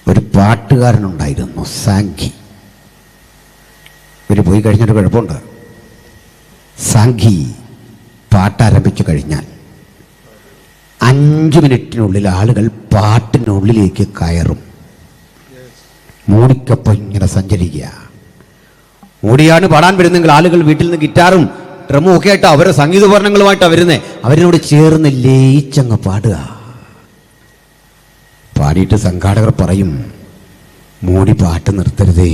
ഒരു പാട്ടുകാരനുണ്ടായിരുന്നു, സാങ്കി. ഇവർ പോയി കഴിഞ്ഞൊരു കുഴപ്പമുണ്ട്, സാങ്കി പാട്ടാരംഭിച്ചു കഴിഞ്ഞാൽ 5 മിനിറ്റിനുള്ളിൽ ആളുകൾ പാട്ടിനുള്ളിലേക്ക് കയറും. മോടിക്കൊപ്പം ഇങ്ങനെ സഞ്ചരിക്കുക. മോടിയാണ് പാടാൻ വരുന്നെങ്കിൽ ആളുകൾ വീട്ടിൽ നിന്ന് ഗിറ്റാറും ഡ്രമ്മും ഒക്കെ ആയിട്ട് അവരുടെ സംഗീതോപകരണങ്ങളുമായിട്ടാണ് വരുന്നത്. അവരിനോട് ചേർന്ന് ലയിച്ചങ്ങ് പാടുക. പാടിയിട്ട് സംഘാടകർ പറയും, മോടി പാട്ട് നിർത്തരുതേ,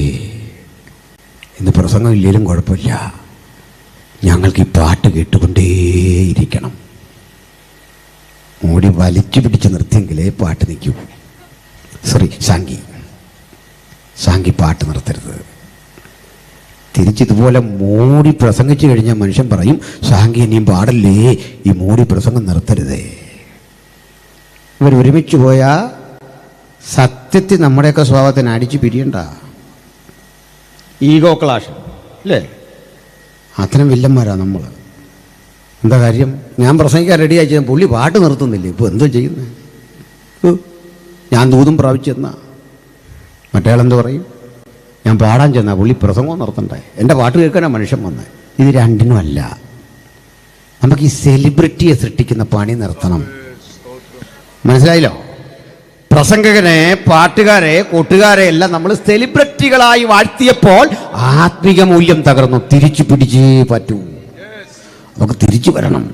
ഇന്ന് പ്രസംഗം ഇല്ലെങ്കിലും കുഴപ്പമില്ല, ഞങ്ങൾക്ക് ഈ പാട്ട് കേട്ടുകൊണ്ടേയിരിക്കണം. മോടി വലിച്ചു പിടിച്ച് നിർത്തിയെങ്കിലേ പാട്ട് നിൽക്കൂ. സാങ്കി പാട്ട് നിർത്തരുത്. തിരിച്ചിതുപോലെ മോടി പ്രസംഗിച്ചു കഴിഞ്ഞാൽ മനുഷ്യൻ പറയും, സാങ്കി ഇനിയും പാടല്ലേ, ഈ മോടി പ്രസംഗം നിർത്തരുതേ. ഇവർ ഒരുമിച്ച് പോയാൽ സത്യത്തിൽ നമ്മുടെയൊക്കെ സ്വഭാവത്തിന് അടിച്ചു പിരിയണ്ട. ഈഗോ ക്ലാഷ് അല്ലേ? അത്തരം വില്ലന്മാരാ നമ്മൾ. എന്താ കാര്യം? ഞാൻ പ്രസംഗിക്കാൻ റെഡി ആയി, പുള്ളി പാട്ട് നിർത്തുന്നില്ല, ഇപ്പോൾ എന്തോ ചെയ്യുന്നത്? ഞാൻ ദൂതും പ്രാപിച്ചെന്നാ മറ്റേയാളെന്ത് പറയും? ഞാൻ പാടാൻ ചെന്നാ പുള്ളി പ്രസംഗം നിർത്തണ്ടേ, എൻ്റെ പാട്ട് കേൾക്കാനാണ് മനുഷ്യൻ വന്നത്. ഇത് രണ്ടിനുമല്ല. നമുക്ക് ഈ സെലിബ്രിറ്റിയെ സൃഷ്ടിക്കുന്ന പണി നിർത്തണം. മനസ്സിലായില്ലോ? പ്രസംഗകനെ, പാട്ടുകാരെ, കൂട്ടുകാരെ എല്ലാം നമ്മൾ സെലിബ്രിറ്റികളായി വാഴ്ത്തിയപ്പോൾ ആത്മീക മൂല്യം തകർന്നു. തിരിച്ചു പിടിച്ചേ പറ്റൂ. നമുക്ക് തിരിച്ചു വരണം.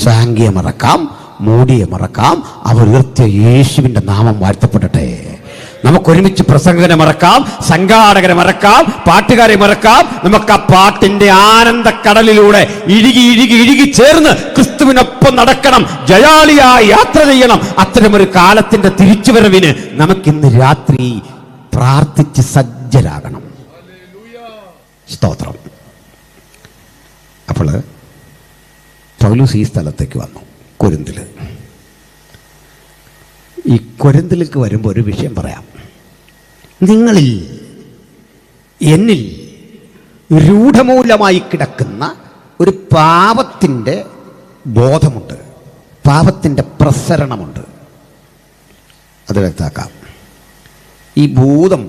സാങ്കിയെ മറക്കാം, മോഡിയെ മറക്കാം, അവർ ഉയർത്തിയ യേശുവിൻ്റെ നാമം വാഴ്ത്തപ്പെടട്ടെ. നമുക്കൊരുമിച്ച് പ്രസംഗകനെ മറക്കാം, സംഘാടകരെ മറക്കാം, പാട്ടുകാരെ മറക്കാം. നമുക്ക് ആ പാട്ടിന്റെ ആനന്ദക്കടലിലൂടെ ഇഴുകി ചേർന്ന് ക്രിസ്തുവിനൊപ്പം നടക്കണം, ജയാളിയായി യാത്ര ചെയ്യണം. അത്തരമൊരു കാലത്തിന്റെ തിരിച്ചുവരവിന് നമുക്കിന്ന് രാത്രി പ്രാർത്ഥിച്ച് സജ്ജരാകണം. സ്തോത്രം. അപ്പോൾ പൗലോസ് ഈ സ്ഥലത്തേക്ക് വന്നു, കൊരിന്തില്. ഈ കൊരിന്തിലേക്ക് വരുമ്പോൾ ഒരു വിഷയം പറയാം. നിങ്ങളിൽ, എന്നിൽ രൂഢമൂലമായി കിടക്കുന്ന ഒരു പാപത്തിൻ്റെ ബോധമുണ്ട്, പാപത്തിൻ്റെ പ്രസരണമുണ്ട്. അത് വ്യക്തമാക്കാം. ഈ ഭൂതം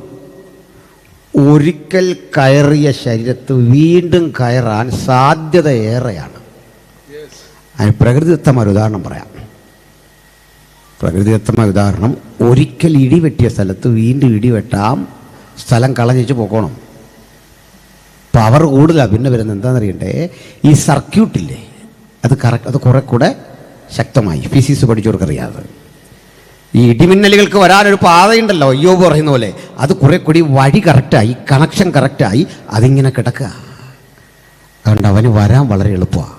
ഒരിക്കൽ കയറിയ ശരീരത്ത് വീണ്ടും കയറാൻ സാധ്യത ഏറെയാണ്. അതിന് പ്രകൃതിദത്തമായ ഉദാഹരണം പറയാം. പ്രകൃതിദത്തമായ ഉദാഹരണം, ഒരിക്കൽ ഇടിവെട്ടിയ സ്ഥലത്ത് വീണ്ടും ഇടിവെട്ടാം, സ്ഥലം കളഞ്ഞിച്ച് പോകണം. പവർ കൂടുതലാണ് പിന്നെ വരുന്നത്. എന്താണെന്നറിയണ്ടേ? ഈ സർക്യൂട്ടില്ലേ, അത് കുറെ കൂടെ ശക്തമായി. ഫിസിക്സ് പഠിച്ചവർക്കറിയാതെ ഈ ഇടിമിന്നലുകൾക്ക് വരാനൊരു പാതയുണ്ടല്ലോ, അയ്യോ പറയുന്ന പോലെ, അത് കുറെ കൂടി വഴി കറക്റ്റായി, കണക്ഷൻ കറക്റ്റായി അതിങ്ങനെ കിടക്കുക. അതുകൊണ്ട് അവന് വരാൻ വളരെ എളുപ്പമാണ്.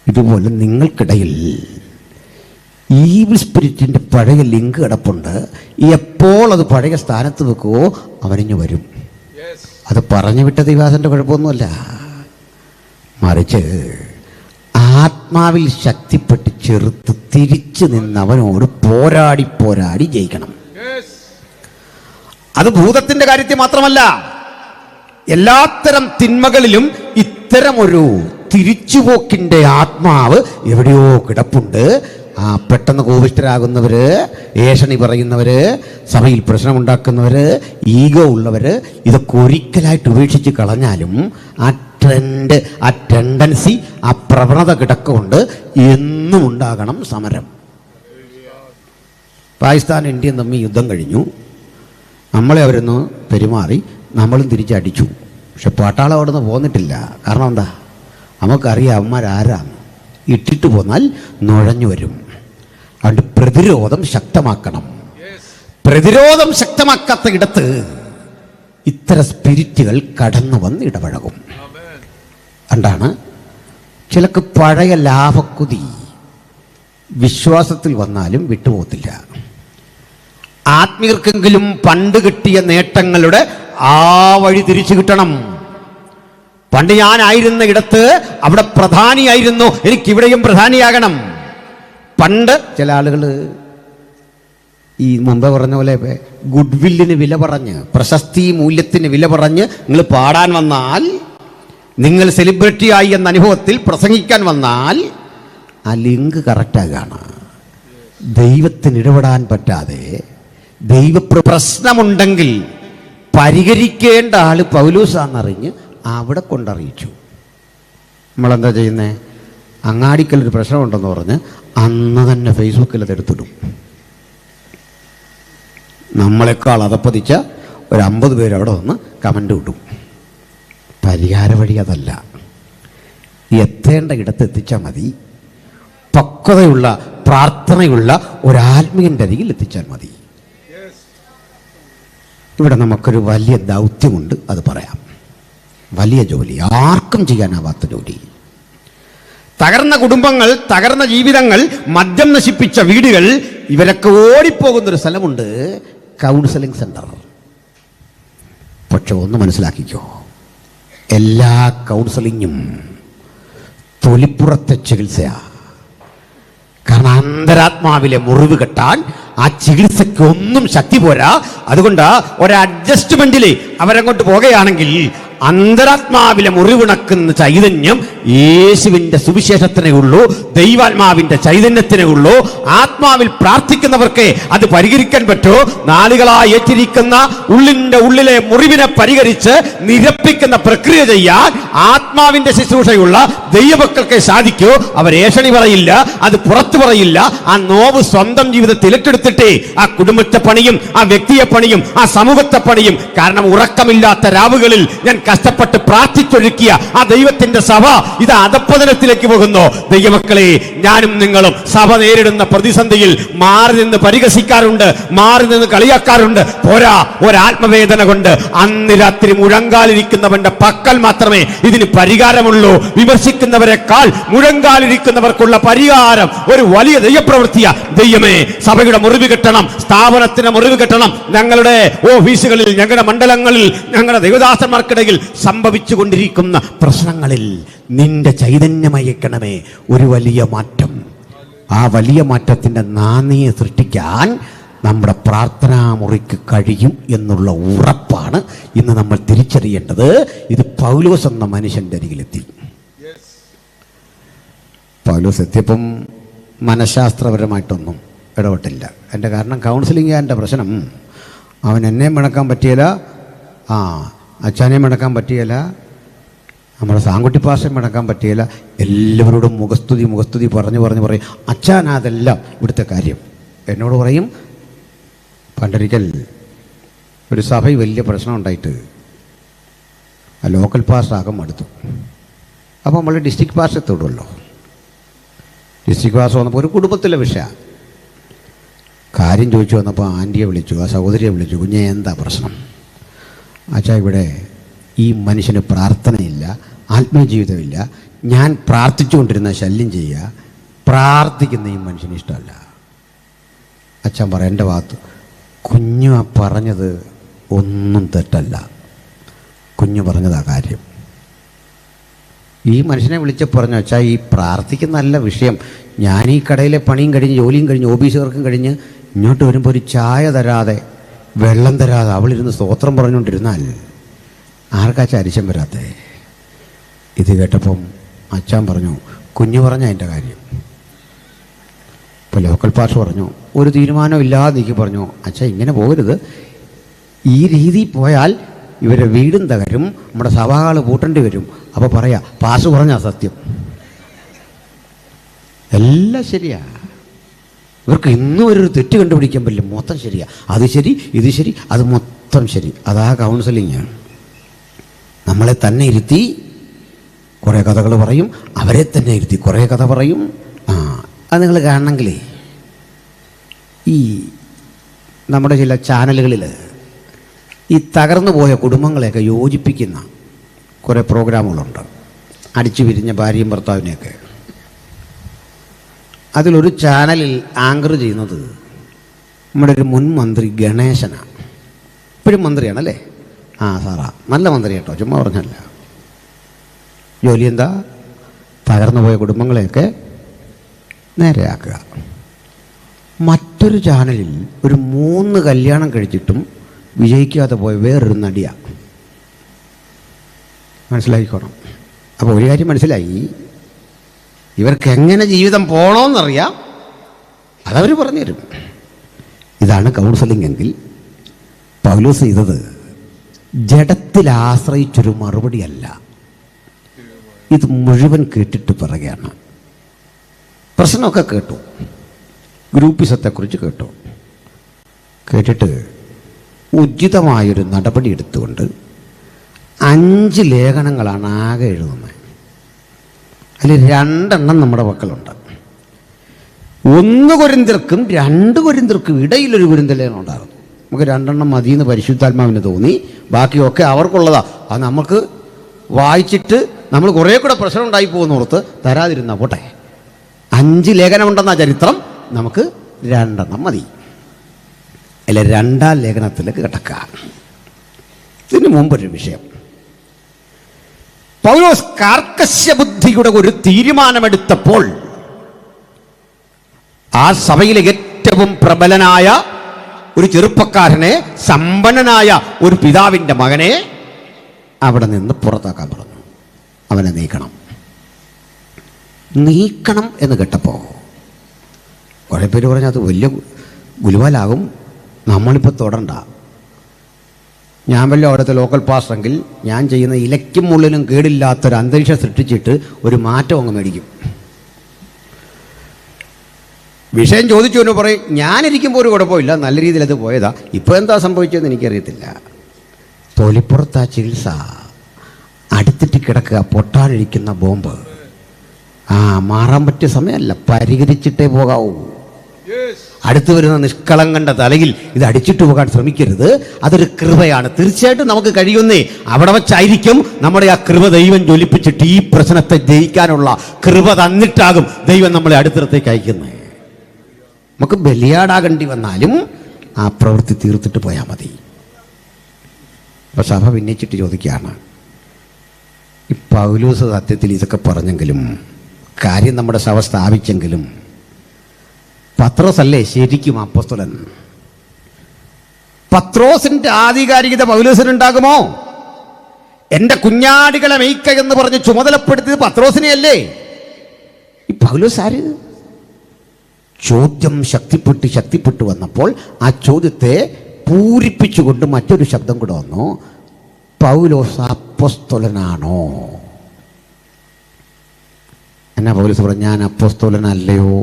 ഇതുപോലെ നിങ്ങൾക്കിടയിൽ ഈവിൾ സ്പിരിറ്റിൻ്റെ പഴയ ലിങ്ക് കിടപ്പുണ്ട്. എപ്പോൾ അത് പഴയ സ്ഥാനത്ത് വെക്കുമോ അവനിഞ്ഞ് വരും. അത് പറഞ്ഞു വിട്ട ദൈവാസൻ്റെ കുഴപ്പമൊന്നുമല്ല, മറിച്ച് ആത്മാവിൽ ശക്തിപ്പെട്ട് ചെറുത്ത് തിരിച്ചു നിന്ന് അവനോട് പോരാടി ജയിക്കണം. അത് ഭൂതത്തിന്റെ കാര്യത്തിൽ മാത്രമല്ല, എല്ലാത്തരം തിന്മകളിലും ഇത്തരമൊരു തിരിച്ചുപോക്കിന്റെ ആത്മാവ് എവിടെയോ കിടപ്പുണ്ട്. പെട്ടെന്ന് കോപിഷ്ഠരാകുന്നവര്, ഏഷണി പറയുന്നവര്, സഭയിൽ പ്രശ്നമുണ്ടാക്കുന്നവര്, ഈഗോ ഉള്ളവര്, ഇതൊക്കെ ഒരിക്കലായിട്ട് ഉപേക്ഷിച്ച് കളഞ്ഞാലും ആ ട്രെൻഡ്, ആ ടെൻഡൻസി, ആ പ്രവണത കിടക്കുകൊണ്ട് എന്നും ഉണ്ടാകണം സമരം. പാകിസ്ഥാൻ ഇന്ത്യയും തമ്മിൽ യുദ്ധം കഴിഞ്ഞു. നമ്മളെ അവരൊന്ന് പെരുമാറി, നമ്മളും തിരിച്ചടിച്ചു. പക്ഷെ പട്ടാളം അവിടെ നിന്ന് പോന്നിട്ടില്ല. കാരണം എന്താ? നമുക്കറിയാം അവന്മാരാരാന്ന്. ഇട്ടിട്ട് പോന്നാൽ നുഴഞ്ഞു വരും. അതുകൊണ്ട് പ്രതിരോധം ശക്തമാക്കണം. പ്രതിരോധം ശക്തമാക്കാത്ത ഇടത്ത് ഇത്തരം സ്പിരിറ്റുകൾ കടന്നു വന്ന് ഇടപഴകും. അതുകൊണ്ടാണ് ചിലക്ക് പഴയ ലാഭക്കുതി വിശ്വാസത്തിൽ വന്നാലും വിട്ടുപോകത്തില്ല. ആത്മീയർക്കെങ്കിലും പണ്ട് കിട്ടിയ നേട്ടങ്ങളുടെ ആ വഴി തിരിച്ചു കിട്ടണം. പണ്ട് ഞാനായിരുന്ന ഇടത്ത് അവിടെ പ്രധാനിയായിരുന്നു, എനിക്കിവിടെയും പ്രധാനിയാകണം. പണ്ട് ചില ആളുകൾ ഈ മുമ്പ് പറഞ്ഞ പോലെ ഗുഡ് വില്ലിന് വില പറഞ്ഞ്, പ്രശസ്തി മൂല്യത്തിന് വില പറഞ്ഞ് നിങ്ങൾ പാടാൻ വന്നാൽ, നിങ്ങൾ സെലിബ്രിറ്റിയായി എന്ന അനുഭവത്തിൽ പ്രസംഗിക്കാൻ വന്നാൽ ആ ലിങ്ക് കറക്റ്റാകാണ്. ദൈവത്തിന് ഇടപെടാൻ പറ്റാതെ നമ്മളെന്താ ചെയ്യുന്നത്? അങ്ങാടിക്കലൊരു പ്രശ്നമുണ്ടെന്ന് പറഞ്ഞ് അന്ന് തന്നെ ഫേസ്ബുക്കിൽ അതെടുത്തിടും. നമ്മളെക്കാൾ അതപ്പതിച്ച ഒരു 50 പേര് അവിടെ വന്ന് കമൻ്റ് ഇടും. പരിഹാര വഴി അതല്ല, എത്തേണ്ട ഇടത്ത് എത്തിച്ചാൽ മതി. പക്വതയുള്ള പ്രാർത്ഥനയുള്ള ഒരാത്മീയൻ്റെ അരികിൽ എത്തിച്ചാൽ മതി. ഇവിടെ നമുക്കൊരു വലിയ ദൗത്യമുണ്ട്, അത് പറയാം. വലിയ ജോലി, ആർക്കും ചെയ്യാനാവാത്ത ജോലി. തകർന്ന കുടുംബങ്ങൾ, തകർന്ന ജീവിതങ്ങൾ, മദ്യം നശിപ്പിച്ച വീടുകൾ, ഇവരൊക്കെ ഓടിപ്പോകുന്നൊരു സ്ഥലമുണ്ട്, കൗൺസിലിംഗ് സെന്റർ. പക്ഷെ ഒന്ന് മനസ്സിലാക്കിക്കോ, എല്ലാ കൗൺസിലിങ്ങും തൊലിപ്പുറത്തെ ചികിത്സയാണ്. കാരണം അന്തരാത്മാവിലെ മുറിവ് കെട്ടാൻ ആ ചികിത്സയ്ക്ക് ഒന്നും ശക്തി പോരാ. അതുകൊണ്ട് ഒരു അഡ്ജസ്റ്റ്മെന്റിൽ അവരങ്ങോട്ട് പോകുകയാണെങ്കിൽ അന്തരാത്മാവിലെ മുറിവിണക്കുന്ന ചൈതന്യം യേശുവിൻ്റെ സുവിശേഷത്തിനേ ഉള്ളൂ, ദൈവാത്മാവിൻ്റെ ചൈതന്യത്തിനേ ഉള്ളൂ. ആത്മാവിൽ പ്രാർത്ഥിക്കുന്നവർക്ക് അത് പരിഹരിക്കാൻ പറ്റൂ. നാളുകളായി ഏറ്റിരിക്കുന്ന ഉള്ളിലെ മുറിവിനെ പരിഹരിച്ച് നിരപ്പിക്കുന്ന പ്രക്രിയ ചെയ്യാൻ ആത്മാവിൻ്റെ ശുശ്രൂഷയുള്ള ദൈവമക്കൾക്ക് സാധിക്കൂ. അവർ ഏഷണി പറയില്ല, അത് പുറത്തു പറയില്ല. ആ നോവ് സ്വന്തം ജീവിതത്തിൽ ഏറ്റെടുത്തിട്ടേ ആ കുടുംബത്തെ പണിയും, ആ വ്യക്തിയെ പണിയും, ആ സമൂഹത്തെ പണിയും. കാരണം ഉറക്കമില്ലാത്ത രാവുകളിൽ ഞാൻ കഷ്ടപ്പെട്ട് പ്രാർത്ഥിച്ചൊഴുക്കിയ ആ ദൈവത്തിന്റെ സഭ ഇത് അധപ്പതനത്തിലേക്ക് പോകുന്നു. ദൈവമക്കളെ, ഞാനും നിങ്ങളും സഭ നേരിടുന്ന പ്രതിസന്ധിയിൽ മാറി നിന്ന് പരിഹസിക്കാറുണ്ട്, മാറി നിന്ന് കളിയാക്കാറുണ്ട്. പോരാ, ഒരാത്മവേദന കൊണ്ട് അന്ന് രാത്രി മുഴങ്കാലിരിക്കുന്നവന്റെ പക്കൽ മാത്രമേ ഇതിന് പരിഹാരമുള്ളൂ. വിമർശിക്കുന്നവരെക്കാൾ മുഴങ്കാലിരിക്കുന്നവർക്കുള്ള പരിഹാരം ഒരു വലിയ ദൈവപ്രവൃത്തിയാ. ദൈവമേ, സഭയുടെ മുറിവ് കെട്ടണം, സ്ഥാപനത്തിന്റെ മുറിവ് കെട്ടണം. ഞങ്ങളുടെ ഓഫീസുകളിൽ, ഞങ്ങളുടെ മണ്ഡലങ്ങളിൽ, ഞങ്ങളുടെ ദൈവദാസന്മാർക്കിടയിൽ സംഭവിച്ചു കൊണ്ടിരിക്കുന്ന പ്രശ്നങ്ങളിൽ നിന്റെ ചൈതന്യമയക്കണമേ. ഒരു വലിയ മാറ്റം, ആ വലിയ മാറ്റത്തിന്റെ നാന്ദിയെ സൃഷ്ടിക്കാൻ നമ്മുടെ പ്രാർത്ഥനാ മുറിക്ക് കഴിയും എന്നുള്ള ഉറപ്പാണ് ഇന്ന് നമ്മൾ തിരിച്ചറിയേണ്ടത്. ഇത് പൗലോസ് എന്ന മനുഷ്യന്റെ അരികിലെത്തി. പൗലോസ് എത്തിയപ്പം മനഃശാസ്ത്രപരമായിട്ടൊന്നും ഇടപെട്ടില്ല. എൻ്റെ കാരണം കൗൺസിലിംഗുകാരൻ്റെ പ്രശ്നം, അവൻ എന്നെ മണക്കാൻ പറ്റിയില്ല, അച്ഛനെ മടക്കാൻ പറ്റിയല്ല, നമ്മുടെ സാങ്കുട്ടി പാസ്റ്ററെ മടക്കാൻ പറ്റിയില്ല. എല്ലാവരോടും മുഖസ്തുതി പറഞ്ഞു പറയും, അച്ഛനാതെല്ലാം ഇവിടുത്തെ കാര്യം. എന്നോട് പറയും, പണ്ടൊരിക്കൽ ഒരു സഭയിൽ വലിയ പ്രശ്നം ഉണ്ടായിട്ട് ആ ലോക്കൽ പാസ്റ്റർ ആകെ മടുത്തു. അപ്പോൾ നമ്മൾ ഡിസ്ട്രിക്ട് പാസ്റ്ററെ തൊടുമല്ലോ. ഡിസ്ട്രിക്ട് പാസ്റ്റർ വന്നപ്പോൾ ഒരു കുടുംബത്തിലെ വിഷയം കാര്യം ചോദിച്ചു വന്നപ്പോൾ ആൻറ്റിയെ വിളിച്ചു, ആ സഹോദരിയെ വിളിച്ചു, കുഞ്ഞെ എന്താ പ്രശ്നം? അച്ഛാ, ഇവിടെ ഈ മനുഷ്യന് പ്രാർത്ഥനയില്ല, ആത്മീയ ജീവിതമില്ല, ഞാൻ പ്രാർത്ഥിച്ചുകൊണ്ടിരുന്ന ശല്യം ചെയ്യുക, പ്രാർത്ഥിക്കുന്ന ഈ മനുഷ്യന് ഇഷ്ടമല്ല. അച്ഛൻ പറ, എൻ്റെ ഭാഗത്ത് കുഞ്ഞു പറഞ്ഞത് ഒന്നും തെറ്റല്ല, കുഞ്ഞു പറഞ്ഞതാ കാര്യം. ഈ മനുഷ്യനെ വിളിച്ച് പറഞ്ഞു, അച്ഛാ, ഈ പ്രാർത്ഥിക്കുന്ന നല്ല വിഷയം, ഞാൻ ഈ കടയിലെ പണിയും കഴിഞ്ഞ് ജോലിയും കഴിഞ്ഞ് ഓഫീസുകാർക്കും കഴിഞ്ഞ് ഇങ്ങോട്ട് വരുമ്പോൾ ഒരു ചായ തരാതെ, വെള്ളം തരാതെ അവളിരുന്ന് സ്തോത്രം പറഞ്ഞുകൊണ്ടിരുന്നാൽ ആർക്കാച്ചാ അരിശം വരാത്തേ? ഇത് കേട്ടപ്പം അച്ഛൻ പറഞ്ഞു, കുഞ്ഞു പറഞ്ഞ അതിൻ്റെ കാര്യം. ഇപ്പോൾ ലോക്കൽ പാസ്റ്റർ പറഞ്ഞു, ഒരു തീരുമാനം ഇല്ലാതെ നീക്കി പറഞ്ഞു, അച്ഛാ ഇങ്ങനെ പോകരുത്, ഈ രീതി പോയാൽ ഇവരെ വീടും തകരും, നമ്മുടെ സഭാകൾ പൂട്ടേണ്ടി വരും. അപ്പോൾ പറയാ, പാസ്റ്റർ പറഞ്ഞാ സത്യം, എല്ലാം ശരിയാ, ഇവർക്ക് ഇന്നും ഒരു തെറ്റ് കണ്ടുപിടിക്കാൻ പറ്റില്ല, മൊത്തം ശരിയാ, അത് ശരി, ഇത് ശരി, അത് മൊത്തം ശരി. അതാ കൗൺസിലിങ്. നമ്മളെ തന്നെ ഇരുത്തി കുറേ കഥകൾ പറയും, അവരെ തന്നെ ഇരുത്തി കുറേ കഥ പറയും. അത് നിങ്ങൾ കാണണമെങ്കിലേ ഈ നമ്മുടെ ചില ചാനലുകളിൽ ഈ തകർന്നു പോയ കുടുംബങ്ങളെയൊക്കെ യോജിപ്പിക്കുന്ന കുറേ പ്രോഗ്രാമുകളുണ്ട്, അടിച്ചു പിരിഞ്ഞ ഭാര്യയും ഭർത്താവിനെയൊക്കെ. അതിലൊരു ചാനലിൽ ആങ്കർ ചെയ്യുന്നത് നമ്മുടെ ഒരു മുൻ മന്ത്രി ഗണേശനാണ്. ഇപ്പോഴും മന്ത്രിയാണല്ലേ? സാറാ, നല്ല മന്ത്രി കേട്ടോ, ചുമ്മാ പറഞ്ഞല്ല. ജോലി എന്താ? തകർന്നു പോയ കുടുംബങ്ങളെയൊക്കെ നേരെയാക്കുക. മറ്റൊരു ചാനലിൽ ഒരു 3 കല്യാണം കഴിച്ചിട്ടും വിജയിക്കാതെ പോയ വേറൊരു നടിയാണ്. മനസ്സിലാക്കിക്കോണം. അപ്പോൾ ഒരു കാര്യം മനസ്സിലായി, ഇവർക്ക് എങ്ങനെ ജീവിതം പോകണമെന്നറിയാം, അതവർ പറഞ്ഞു തരും. ഇതാണ് കൗൺസിലിംഗ് എങ്കിൽ പൗലോസ് ചെയ്തത് ജഡത്തിൽ ആശ്രയിച്ചൊരു മറുപടിയല്ല. ഇത് മുഴുവൻ കേട്ടിട്ട് പറയുകയാണ്. പ്രശ്നമൊക്കെ കേട്ടു, ഗ്രൂപ്പിസത്തെക്കുറിച്ച് കേട്ടിട്ട് ഉചിതമായൊരു നടപടി എടുത്തുകൊണ്ട് 5 ലേഖനങ്ങളാണ് ആകെ എഴുതുന്നത്. അതിൽ 2 നമ്മുടെ പക്കലുണ്ട്. 1 കൊരിന്ത്യർക്കും 2 കൊരിന്ത്യർക്കും ഇടയിലൊരു കൊരിന്ത്യ ലേഖനം ഉണ്ടായിരുന്നു. നമുക്ക് 2 മതിയെന്ന് പരിശുദ്ധാത്മാവിന് തോന്നി. ബാക്കിയൊക്കെ അവർക്കുള്ളതാ. അത് നമുക്ക് വായിച്ചിട്ട് നമ്മൾ കുറേ കൂടെ പ്രശ്നം ഉണ്ടായി പോകുന്നോർത്ത് തരാതിരുന്ന പോട്ടെ. 5 ലേഖനമുണ്ടെന്ന ചരിത്രം, നമുക്ക് 2 മതി. അല്ലെ 2-ാം ലേഖനത്തിലേക്ക് കിടക്കുക. ഇതിന് മുമ്പൊരു വിഷയം, പൗലോസ് കാർക്കശ്യ ബുദ്ധിയുടെ ഒരു തീരുമാനമെടുത്തപ്പോൾ ആ സഭയിലെ ഏറ്റവും പ്രബലനായ ഒരു ചെറുപ്പക്കാരനെ, സമ്പന്നനായ ഒരു പിതാവിൻ്റെ മകനെ അവിടെ നിന്ന് പുറത്താക്കാൻ പറഞ്ഞു. അവനെ നീക്കണം എന്ന് കേട്ടപ്പോൾ കുറേ പേര് പറഞ്ഞു അത് വലിയ ഗുലുവാലാകും, നമ്മളിപ്പോൾ തൊടണ്ട. ഞാൻ വല്ല അവിടുത്തെ ലോക്കൽ പാസ്റ്ററെങ്കിൽ ഞാൻ ചെയ്യുന്ന ഇലയ്ക്കും മുള്ളിലും കേടില്ലാത്തൊരു അന്തരീക്ഷം സൃഷ്ടിച്ചിട്ട് ഒരു മാറ്റം അങ്ങ് മേടിക്കും. വിഷയം ചോദിച്ചു പറയും, ഞാനിരിക്കുമ്പോൾ ഒരു കുഴപ്പമില്ല, നല്ല രീതിയിൽ അത് പോയതാ, ഇപ്പോൾ എന്താ സംഭവിച്ചതെന്ന് എനിക്കറിയത്തില്ല. തൊലിപ്പുറത്താ ചികിത്സ, അടുത്തിട്ട് കിടക്കുക, പൊട്ടാനിരിക്കുന്ന ബോംബ്. മാറാൻ പറ്റിയ സമയമല്ല, പരിഹരിച്ചിട്ടേ പോകാവൂ. അടുത്തു വരുന്ന നിഷ്കളങ്കന്റെ തലയിൽ ഇത് അടിച്ചിട്ട് പോകാൻ ശ്രമിക്കരുത്. അതൊരു കൃപയാണ്. തീർച്ചയായിട്ടും നമുക്ക് കഴിയുന്നേ. അവിടെ വച്ചായിരിക്കും നമ്മുടെ ആ കൃപ ദൈവം ജ്വലിപ്പിച്ചിട്ട് ഈ പ്രശ്നത്തെ ജയിക്കാനുള്ള കൃപ തന്നിട്ടാകും ദൈവം നമ്മളെ അടുത്തിടത്തേക്ക് അയക്കുന്നത്. നമുക്ക് ബലിയാടാകേണ്ടി വന്നാലും ആ പ്രവൃത്തി തീർത്തിട്ട് പോയാൽ മതി. അപ്പോൾ സഭ ഭിന്നിച്ചിട്ട് ചോദിക്കുകയാണ്, ഈ പൗലോസ് സത്യത്തിൽ ഇതൊക്കെ പറഞ്ഞെങ്കിലും, കാര്യം നമ്മുടെ സഭ സ്ഥാപിച്ചെങ്കിലും, പത്രോസല്ലേ ശരിക്കും അപ്പോസ്തലൻ? പത്രോസിന്റെ ആധികാരികത പൗലോസിനുണ്ടാകുമോ? എൻ്റെ കുഞ്ഞാടികളെ മേയ്ക്ക എന്ന് പറഞ്ഞ് ചുമതലപ്പെടുത്തിയത് പത്രോസിനെയല്ലേ? ഈ പൗലോസ് ആര്? ചോദ്യം ശക്തിപ്പെട്ടു വന്നപ്പോൾ ആ ചോദ്യത്തെ പൂരിപ്പിച്ചുകൊണ്ട് മറ്റൊരു ശബ്ദം കൂടെ വന്നു, പൗലോസ് അപ്പോസ്തലനാണോ? എന്നാ പൗലോസ് പറഞ്ഞു, ഞാൻ അപ്പോസ്തലനല്ലയോ?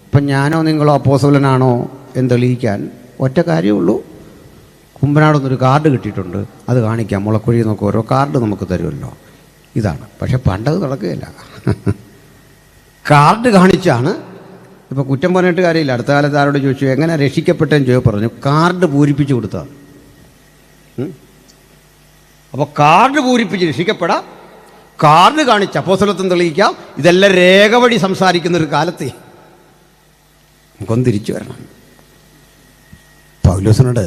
ഇപ്പം ഞാനോ നിങ്ങളോ അപ്പോസ്തലനാണോ എന്ന് തെളിയിക്കാൻ ഒറ്റ കാര്യമുള്ളൂ. കുമ്പനാടൊന്നൊരു കാർഡ് കിട്ടിയിട്ടുണ്ട്, അത് കാണിക്കാം. മുളക്കുഴി നോക്കുക, ഓരോ കാർഡ് നമുക്ക് തരുമല്ലോ. ഇതാണ്. പക്ഷെ പണ്ടത് നടക്കുകയില്ല. കാർഡ് കാണിച്ചാണ്. ഇപ്പോൾ കുറ്റം പറഞ്ഞിട്ട് കാര്യമില്ല. അടുത്ത കാലത്ത് ആരോട് ചോദിച്ചു എങ്ങനെ രക്ഷിക്കപ്പെട്ടെന്ന് ചോദിച്ചു, പറഞ്ഞു കാർഡ് പൂരിപ്പിച്ച് കൊടുത്താൽ. അപ്പോൾ കാർഡ് പൂരിപ്പിച്ച് രക്ഷിക്കപ്പെടാം, കാർഡ് കാണിച്ച് അപ്പോസ്തലത്വം തെളിയിക്കാം. ഇതെല്ലാം രേഖ വഴി സംസാരിക്കുന്നൊരു കാലത്തെ നമുക്കൊന്ന് തിരിച്ചു വരണം. പൗലോസിനോട്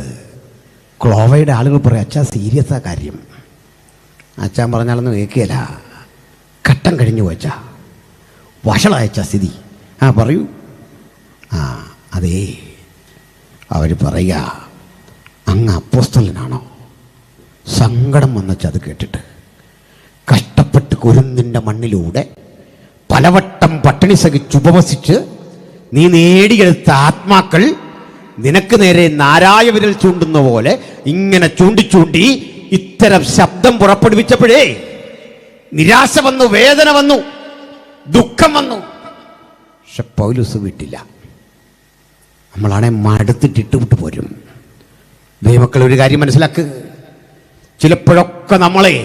ക്ലോവയുടെ ആളുകൾ പറയും, അച്ഛാ സീരിയസാ കാര്യം. അച്ഛൻ പറഞ്ഞാലൊന്നും കേൾക്കുകയില്ല. ഘട്ടം കഴിഞ്ഞു പോയച്ചാ, വഷളായച്ചാ സ്ഥിതി. പറയൂ. അതേ, അവർ പറയുക, അങ്ങ് അപ്പോസ്തലനാണോ? സങ്കടം വന്നച്ചാ അത് കേട്ടിട്ട്. കഷ്ടപ്പെട്ട് കൊരിന്തിൻ്റെ മണ്ണിലൂടെ പലവട്ടം പട്ടിണി സഹിച്ച് ഉപവസിച്ച് നീ നേടിയെടുത്ത ആത്മാക്കൾ നിനക്ക് നേരെ നാരായ വിരൽ ചൂണ്ടുന്ന പോലെ ഇങ്ങനെ ചൂണ്ടി ഇത്തരം ശബ്ദം പുറപ്പെടുവിച്ചപ്പോഴേ നിരാശ വന്നു, വേദന വന്നു, ദുഃഖം വന്നു. പക്ഷെ പൗലോസ് വിട്ടില്ല. നമ്മളാണെ മടുത്തിട്ടിട്ട് വിട്ടു പോരും. ദൈവമക്കൾ ഒരു കാര്യം മനസ്സിലാക്കുക, ചിലപ്പോഴൊക്കെ നമ്മളെ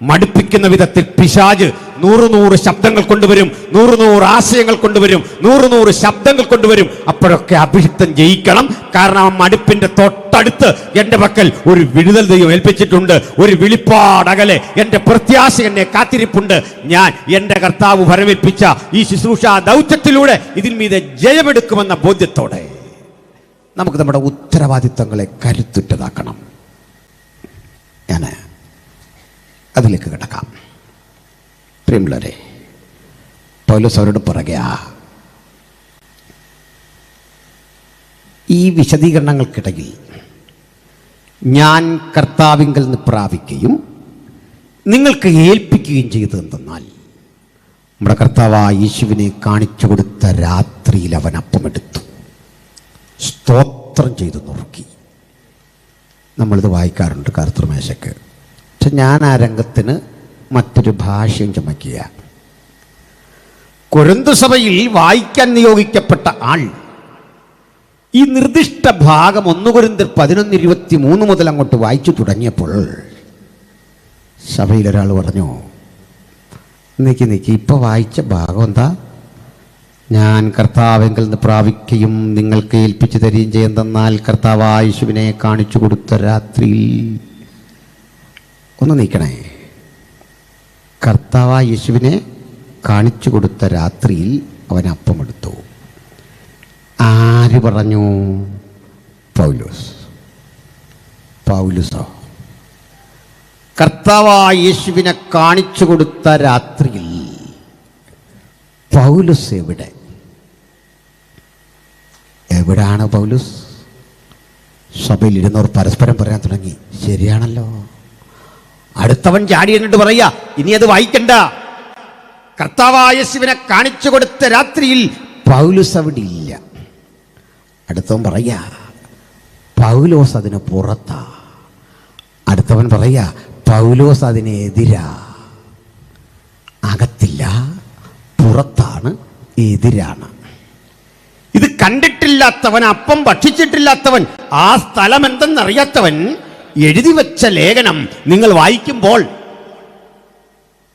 മടുപ്പിക്കുന്ന വിധത്തിൽ പിശാച് 100 ശബ്ദങ്ങൾ കൊണ്ടുവരും, 100 ആശയങ്ങൾ കൊണ്ടുവരും, 100 ശബ്ദങ്ങൾ കൊണ്ടുവരും. അപ്പോഴൊക്കെ അഭിഷിക്തം ജയിക്കണം. കാരണം ആ മടുപ്പിന്റെ തൊട്ടടുത്ത് എൻ്റെ പക്കൽ ഒരു വിടുതൽ ദൈവം ഏൽപ്പിച്ചിട്ടുണ്ട്. ഒരു വെളിപ്പാടകലെ എൻ്റെ പ്രത്യാശ എന്നെ കാത്തിരിപ്പുണ്ട്. ഞാൻ എൻ്റെ കർത്താവ് വരവേൽപ്പിച്ച ഈ ശുശ്രൂഷ ദൗത്യത്തിലൂടെ ഇതിന്മീതെ ജയമെടുക്കുമെന്ന ബോധ്യത്തോടെ നമുക്ക് നമ്മുടെ ഉത്തരവാദിത്തങ്ങളെ കരുത്തുറ്റതാക്കണം. ഞാൻ അതിലേക്ക് കിടക്കാം. പ്രിയമുള്ളവരെ, പൗലോസ് അവരോട് പറയുക, ഈ വിശദീകരണങ്ങൾക്കിടയിൽ ഞാൻ കർത്താവിങ്കൽ നിന്ന് പ്രാപിക്കുകയും നിങ്ങൾക്ക് ഏൽപ്പിക്കുകയും ചെയ്തതെന്തെന്നാൽ, നമ്മുടെ കർത്താവായ യേശുവിനെ കാണിച്ചു കൊടുത്ത രാത്രിയിൽ അവൻ അപ്പമെടുത്തു, സ്തോത്രം ചെയ്തു നുറുക്കി. നമ്മളിത് വായിക്കാറുണ്ട് കർത്തൃമേശയ്ക്ക്. പക്ഷെ ഞാൻ ആ രംഗത്തിന് മറ്റൊരു ഭാഷയും ചുമക്കുക. കൊരിന്ത് സഭയിൽ വായിക്കാൻ നിയോഗിക്കപ്പെട്ട ആൾ ഈ നിർദ്ദിഷ്ട ഭാഗം 1 കൊരിന്ത്യർ 11:23 മുതൽ അങ്ങോട്ട് വായിച്ചു തുടങ്ങിയപ്പോൾ സഭയിലൊരാൾ പറഞ്ഞു, നിക്ക് ഇപ്പോൾ വായിച്ച ഭാഗം എന്താ? ഞാൻ കർത്താവെങ്കിൽ നിന്ന് പ്രാപിക്കുകയും നിങ്ങൾക്ക് ഏൽപ്പിച്ചു തരികയും ചെയ്യുന്നതെന്നാൽ കർത്താവായ യേശുവിനെ കാണിച്ചു കൊടുത്ത രാത്രിയിൽ. ഒന്ന് നീക്കണേ. കർത്താവായ യേശുവിനെ കാണിച്ചു കൊടുത്ത രാത്രിയിൽ അവൻ അപ്പമെടുത്തു. ആര് പറഞ്ഞു? പൗലോസോ? കർത്താവായ യേശുവിനെ കാണിച്ചു കൊടുത്ത രാത്രിയിൽ പൗലോസ് എവിടാണ് പൗലോസ്? സഭയിൽ ഇരുന്നവർ പരസ്പരം പറയാൻ തുടങ്ങി, ശരിയാണല്ലോ. അടുത്തവൻ ചാടി എന്നിട്ട് പറയാ, ഇനി അത് വായിക്കണ്ട. കർത്താവായ യേശുവിനെ കാണിച്ചു കൊടുത്ത രാത്രിയിൽ പൗലോസ് അവിടെ ഇല്ല. അടുത്തവൻ പറയാ, പൗലോസ് അതിന് പുറത്താ. അടുത്തവൻ പറയാ, പൗലോസ് അതിനെതിരാ. അകത്തില്ല, പുറത്താണ്, എതിരാണ്. ഇത് കണ്ടിട്ടില്ലാത്തവൻ, അപ്പം ഭക്ഷിച്ചിട്ടില്ലാത്തവൻ, ആ സ്ഥലം എന്തെന്നറിയാത്തവൻ എഴുതി വെച്ച ലേഖനം നിങ്ങൾ വായിക്കുമ്പോൾ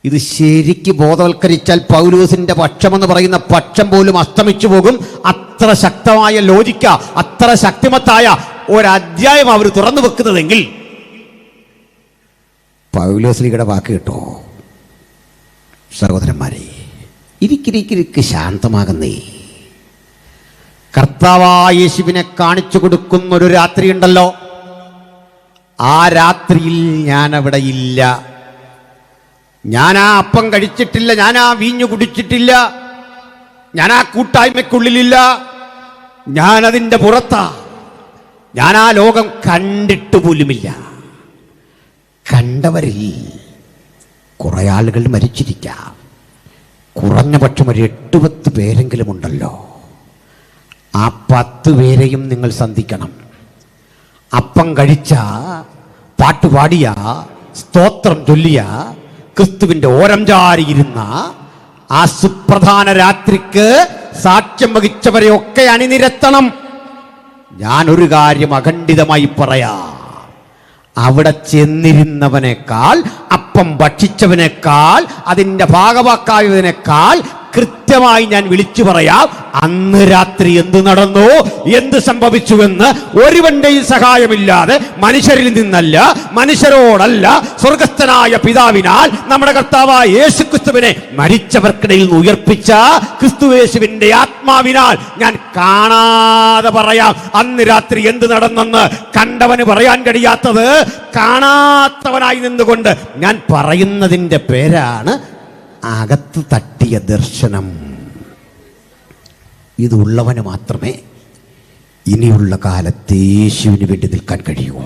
ഇത് ശരിക്ക് ബോധവൽക്കരിച്ചാൽ പൗലോസിന്റെ പക്ഷമെന്ന് പറയുന്ന പക്ഷം പോലും അസ്തമിച്ചു പോകും. അത്ര ശക്തമായ ലോജിക്ക, അത്ര ശക്തിമത്തായ ഒരധ്യായം അവർ തുറന്നു വെക്കുന്നതെങ്കിൽ പൗലോസ്ലിയുടെ വാക്ക് കേട്ടോ. സഹോദരന്മാരെ, ഇരിക്കിരിക്കിരിക്ക് ശാന്തമാകുന്നേ. കർത്താവായ യേശുവിനെ കാണിച്ചു കൊടുക്കുന്ന ഒരു രാത്രി ഉണ്ടല്ലോ, ആ രാത്രിയിൽ ഞാൻ അവിടെ ഇല്ല. ഞാൻ ആ അപ്പം കഴിച്ചിട്ടില്ല, ഞാൻ ആ വീഞ്ഞു കുടിച്ചിട്ടില്ല, ഞാൻ ആ കൂട്ടായ്മയ്ക്കുള്ളിലില്ല, ഞാൻ അതിൻ്റെ പുറത്താ. ഞാൻ ആ ലോകം കണ്ടിട്ട് പോലുമില്ല. കണ്ടവരിൽ കുറെ ആളുകൾ മരിച്ചിരിക്കാം. കുറഞ്ഞ പക്ഷം ഒരു 8-10 പേരെങ്കിലും ഉണ്ടല്ലോ. ആ 10 പേരെയും നിങ്ങൾ സന്ധിക്കണം. അപ്പം കഴിച്ച, പാട്ടുപാടിയ, സ്തോത്രം ചൊല്ലിയ, ക്രിസ്തുവിന്റെ ഓരം ചാരിയിരുന്ന ആ സുപ്രധാന രാത്രിക്ക് സാക്ഷ്യം വഹിച്ചവരെയൊക്കെ അണിനിരത്തണം. ഞാനൊരു കാര്യം അഖണ്ഡിതമായി പറയാം, അവിടെ ചെന്നിരുന്നവനേക്കാൾ, അപ്പം ഭക്ഷിച്ചവനേക്കാൾ, അതിൻ്റെ ഭാഗവാക്കായതിനേക്കാൾ കൃത്യമായി ഞാൻ വിളിച്ചു പറയാം, അന്ന് രാത്രി എന്ത് നടന്നു, എന്ത് സംഭവിച്ചുവെന്ന് ഒരുവന്റെയും സഹായമില്ലാതെ, മനുഷ്യരിൽ നിന്നല്ല, മനുഷ്യരോടല്ല, സ്വർഗസ്ഥനായ പിതാവിനാൽ നമ്മുടെ കർത്താവായ യേശുക്രിസ്തുവിനെ മരിച്ചവർക്കിടയിൽ നിന്ന് ഉയർപ്പിച്ച ക്രിസ്തുയേശുവിന്റെ ആത്മാവിനാൽ ഞാൻ കാണാതെ പറയാം, അന്ന് രാത്രി എന്ത് നടന്നെന്ന്. കണ്ടവന് പറയാൻ കഴിയാത്തത് കാണാത്തവനായി നിന്നുകൊണ്ട് ഞാൻ പറയുന്നതിൻ്റെ പേരാണ് അകത്ത് തട്ടിയ ദർശനം. ഇതുള്ളവന് മാത്രമേ ഇനിയുള്ള കാലത്ത് യേശുവിന് വേണ്ടി നിൽക്കാൻ കഴിയൂ.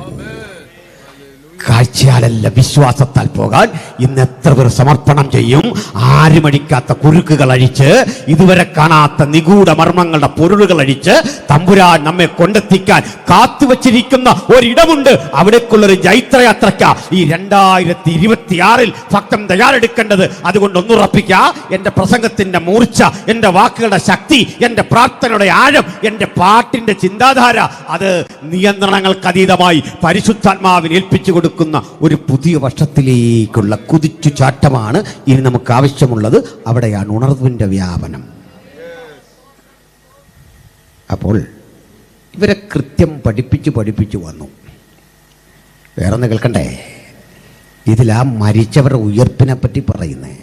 കാഴ്ചയാലല്ല, വിശ്വാസത്താൽ പോകാൻ ഇന്ന് എത്ര പേർ സമർപ്പണം ചെയ്യും. ആരുമടിക്കാത്ത കുരുക്കുകൾ അഴിച്ച്, ഇതുവരെ കാണാത്ത നിഗൂഢ മർമ്മങ്ങളുടെ പൊരുളുകൾ അഴിച്ച് തമ്പുരാൻ നമ്മെ കൊണ്ടെത്തിക്കാൻ കാത്തുവച്ചിരിക്കുന്ന ഒരിടമുണ്ട്. അവിടേക്കുള്ളൊരു ജൈത്രയാത്രയ്ക്ക ഈ 2026 ഭക്തം തയ്യാറെടുക്കേണ്ടത്. അതുകൊണ്ട് ഒന്നുറപ്പിക്ക, എൻ്റെ പ്രസംഗത്തിന്റെ മൂർച്ച, എൻ്റെ വാക്കുകളുടെ ശക്തി, എൻ്റെ പ്രാർത്ഥനയുടെ ആഴം, എൻ്റെ പാട്ടിന്റെ ചിന്താധാര, അത് നിയന്ത്രണങ്ങൾക്ക് അതീതമായി പരിശുദ്ധാത്മാവിന് ഏൽപ്പിച്ചു കൊടുക്കുന്ന ഒരു പുതിയ വർഷത്തിലേക്കുള്ള കുതിച്ചു ചാട്ടമാണ് ഇനി നമുക്ക് ആവശ്യമുള്ളത്. അവിടെയാണ് ഉണർവിന്റെ വ്യാപനം. അപ്പോൾ ഇവരെ കൃത്യം പഠിപ്പിച്ചു വന്നു. വേറൊന്ന് കേൾക്കണ്ടേ? ഇതിലാ മരിച്ചവരുടെ ഉയർപ്പിനെ പറ്റി പറയുന്നേ.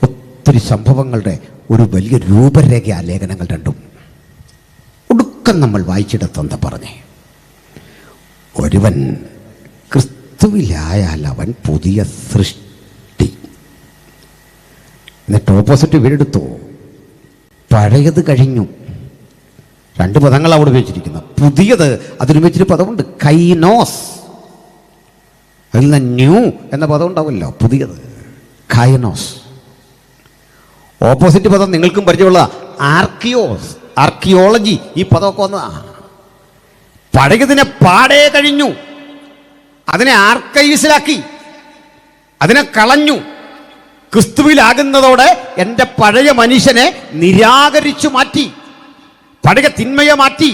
ഒത്തിരി സംഭവങ്ങളുടെ ഒരു വലിയ രൂപരേഖ ആ ലേഖനങ്ങൾ രണ്ടും. ഒടുക്കം നമ്മൾ വായിച്ചിടത്തെന്താ പറഞ്ഞേ? ഒരുവൻ ക്രിസ്തുവിലായാൽ അവൻ പുതിയ സൃഷ്ടി. എന്നിട്ട് ഓപ്പോസിറ്റ് വീടെടുത്തു. പഴയത് കഴിഞ്ഞു. 2 പദങ്ങൾ അവിടെ ഉപയോഗിച്ചിരിക്കുന്നു. പുതിയത്, അതിന് വെച്ചൊരു പദമുണ്ട്, കൈനോസ്. അതിൽ നിന്ന് ന്യൂ എന്ന പദം ഉണ്ടാവുമല്ലോ, പുതിയത്, കൈനോസ്. ഓപ്പോസിറ്റ് പദം നിങ്ങൾക്കും പരിചയമുള്ള ആർക്കിയോസ്, ആർക്കിയോളജി. ഈ പദമൊക്കെ വന്നതാ. പഴയതിനെ പാടേ കഴിഞ്ഞു, അതിനെ ആർക്കൈവ്സിലാക്കി. അതിനെ കളഞ്ഞു. ക്രിസ്തുവിലാകുന്നതോടെ എൻ്റെ പഴയ മനുഷ്യനെ നിരാകരിച്ചു മാറ്റി, പഴയ തിന്മയെ മാറ്റി.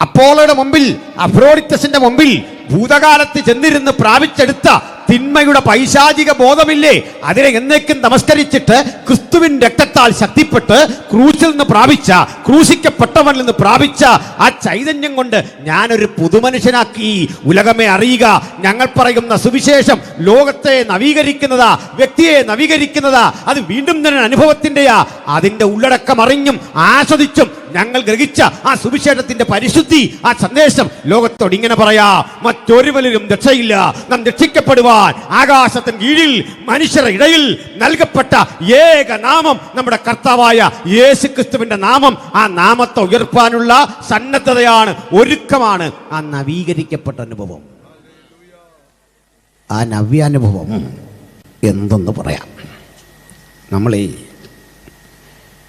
അപ്പോളോയുടെ മുമ്പിൽ, അഫ്രോഡിറ്റസിന്റെ മുമ്പിൽ ഭൂതകാലത്ത് ചെന്നിരുന്ന് പ്രാപിച്ചെടുത്ത തിന്മയുടെ പൈശാചിക ബോധമില്ലേ, അതിനെ എന്നേക്കും നമസ്കരിച്ചിട്ട് ക്രിസ്തുവിൻ രക്തത്താൽ ശക്തിപ്പെട്ട് ക്രൂശിൽ നിന്ന് പ്രാപിച്ച, ക്രൂശിക്കപ്പെട്ടവനിൽ നിന്ന് പ്രാപിച്ച ആ ചൈതന്യം കൊണ്ട് ഞാനൊരു പുതുമനുഷ്യനാക്കി. ഉലകമേ അറിയുക, ഞങ്ങൾ പറയുന്ന സുവിശേഷം ലോകത്തെ നവീകരിക്കുന്നതാ, വ്യക്തിയെ നവീകരിക്കുന്നതാ. അത് വീണ്ടും തന്നെ അനുഭവത്തിൻ്റെയാ. അതിൻ്റെ ഉള്ളടക്കം അറിഞ്ഞും ആസ്വദിച്ചും ഞങ്ങൾ ഗ്രഹിച്ച ആ സുവിശേഷത്തിന്റെ പരിശുദ്ധി, ആ സന്ദേശം ലോകത്തോട് ഇങ്ങനെ പറയാ: മറ്റൊരുവരിലും രക്ഷയില്ല, നാം രക്ഷിക്കപ്പെടുവാൻ ആകാശത്തിന് കീഴിൽ മനുഷ്യരുടെ ഇടയിൽ നൽകപ്പെട്ട ഏക നാമം നമ്മുടെ കർത്താവായ യേശു ക്രിസ്തുവിന്റെ നാമം. ആ നാമത്തെ ഉയർത്താനുള്ള സന്നദ്ധതയാണ്, ഒരുക്കമാണ് ആ നവീകരിക്കപ്പെട്ട അനുഭവം. ആ നവ്യാനുഭവം എന്തെന്ന് പറയാം. നമ്മളീ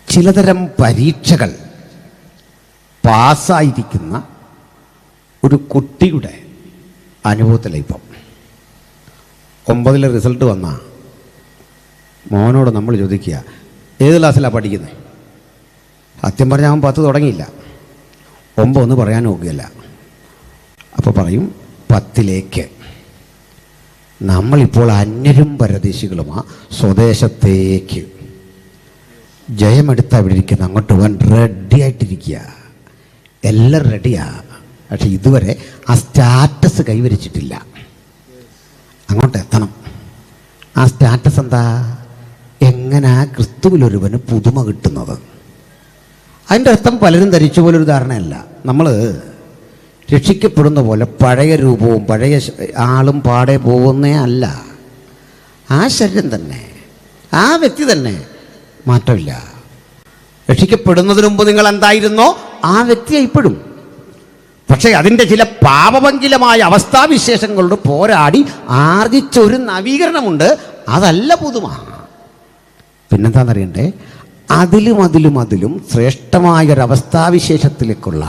ചിലതരം പരീക്ഷകൾ പാസ്സായിരിക്കുന്ന ഒരു കുട്ടിയുടെ അനുഭവത്തിലാണ് ഇപ്പം. 9 റിസൾട്ട് വന്ന മോനോട് നമ്മൾ ചോദിക്കുക, ഏത് ക്ലാസ്സിലാണ് പഠിക്കുന്നത്? സത്യം പറഞ്ഞാൽ അവൻ 10 തുടങ്ങിയില്ല, 9 ഒന്ന് പറയാൻ നോക്കുകയല്ല. അപ്പോൾ പറയും 10ലേക്ക്. നമ്മളിപ്പോൾ അന്യരും പരദേശികളുമാ, സ്വദേശത്തേക്ക്. ജയമെടുത്ത് അവിടെ ഇരിക്കുന്ന അങ്ങോട്ട് പോകാൻ റെഡി ആയിട്ടിരിക്കുക. എല്ലാം റെഡിയാ, പക്ഷെ ഇതുവരെ ആ സ്റ്റാറ്റസ് കൈവരിച്ചിട്ടില്ല. അങ്ങോട്ട് എത്തണം. ആ സ്റ്റാറ്റസ് എന്താ? എങ്ങനെ ക്രിസ്തുവിലൊരുവന് പുതുമ കിട്ടുന്നത്? അതിൻ്റെ അർത്ഥം പലരും ധരിച്ച പോലൊരു ധാരണയല്ല. നമ്മൾ രക്ഷിക്കപ്പെടുന്ന പോലെ പഴയ രൂപവും പഴയ ആളും പാടെ പോകുന്നേ അല്ല. ആ ശരീരം തന്നെ, ആ വ്യക്തി തന്നെ, മാറ്റമില്ല. രക്ഷിക്കപ്പെടുന്നതിന് മുമ്പ് നിങ്ങൾ എന്തായിരുന്നോ ആ വ്യക്തിയെ ഇപ്പോഴും. പക്ഷേ അതിൻ്റെ ചില പാപഭംഗിലമായ അവസ്ഥാവിശേഷങ്ങളോട് പോരാടി ആർജിച്ച ഒരു നവീകരണമുണ്ട്. അതല്ല പുതുമ. പിന്നെന്താണെന്നറിയണ്ടേ? അതിലും ശ്രേഷ്ഠമായൊരവസ്ഥാവിശേഷത്തിലേക്കുള്ള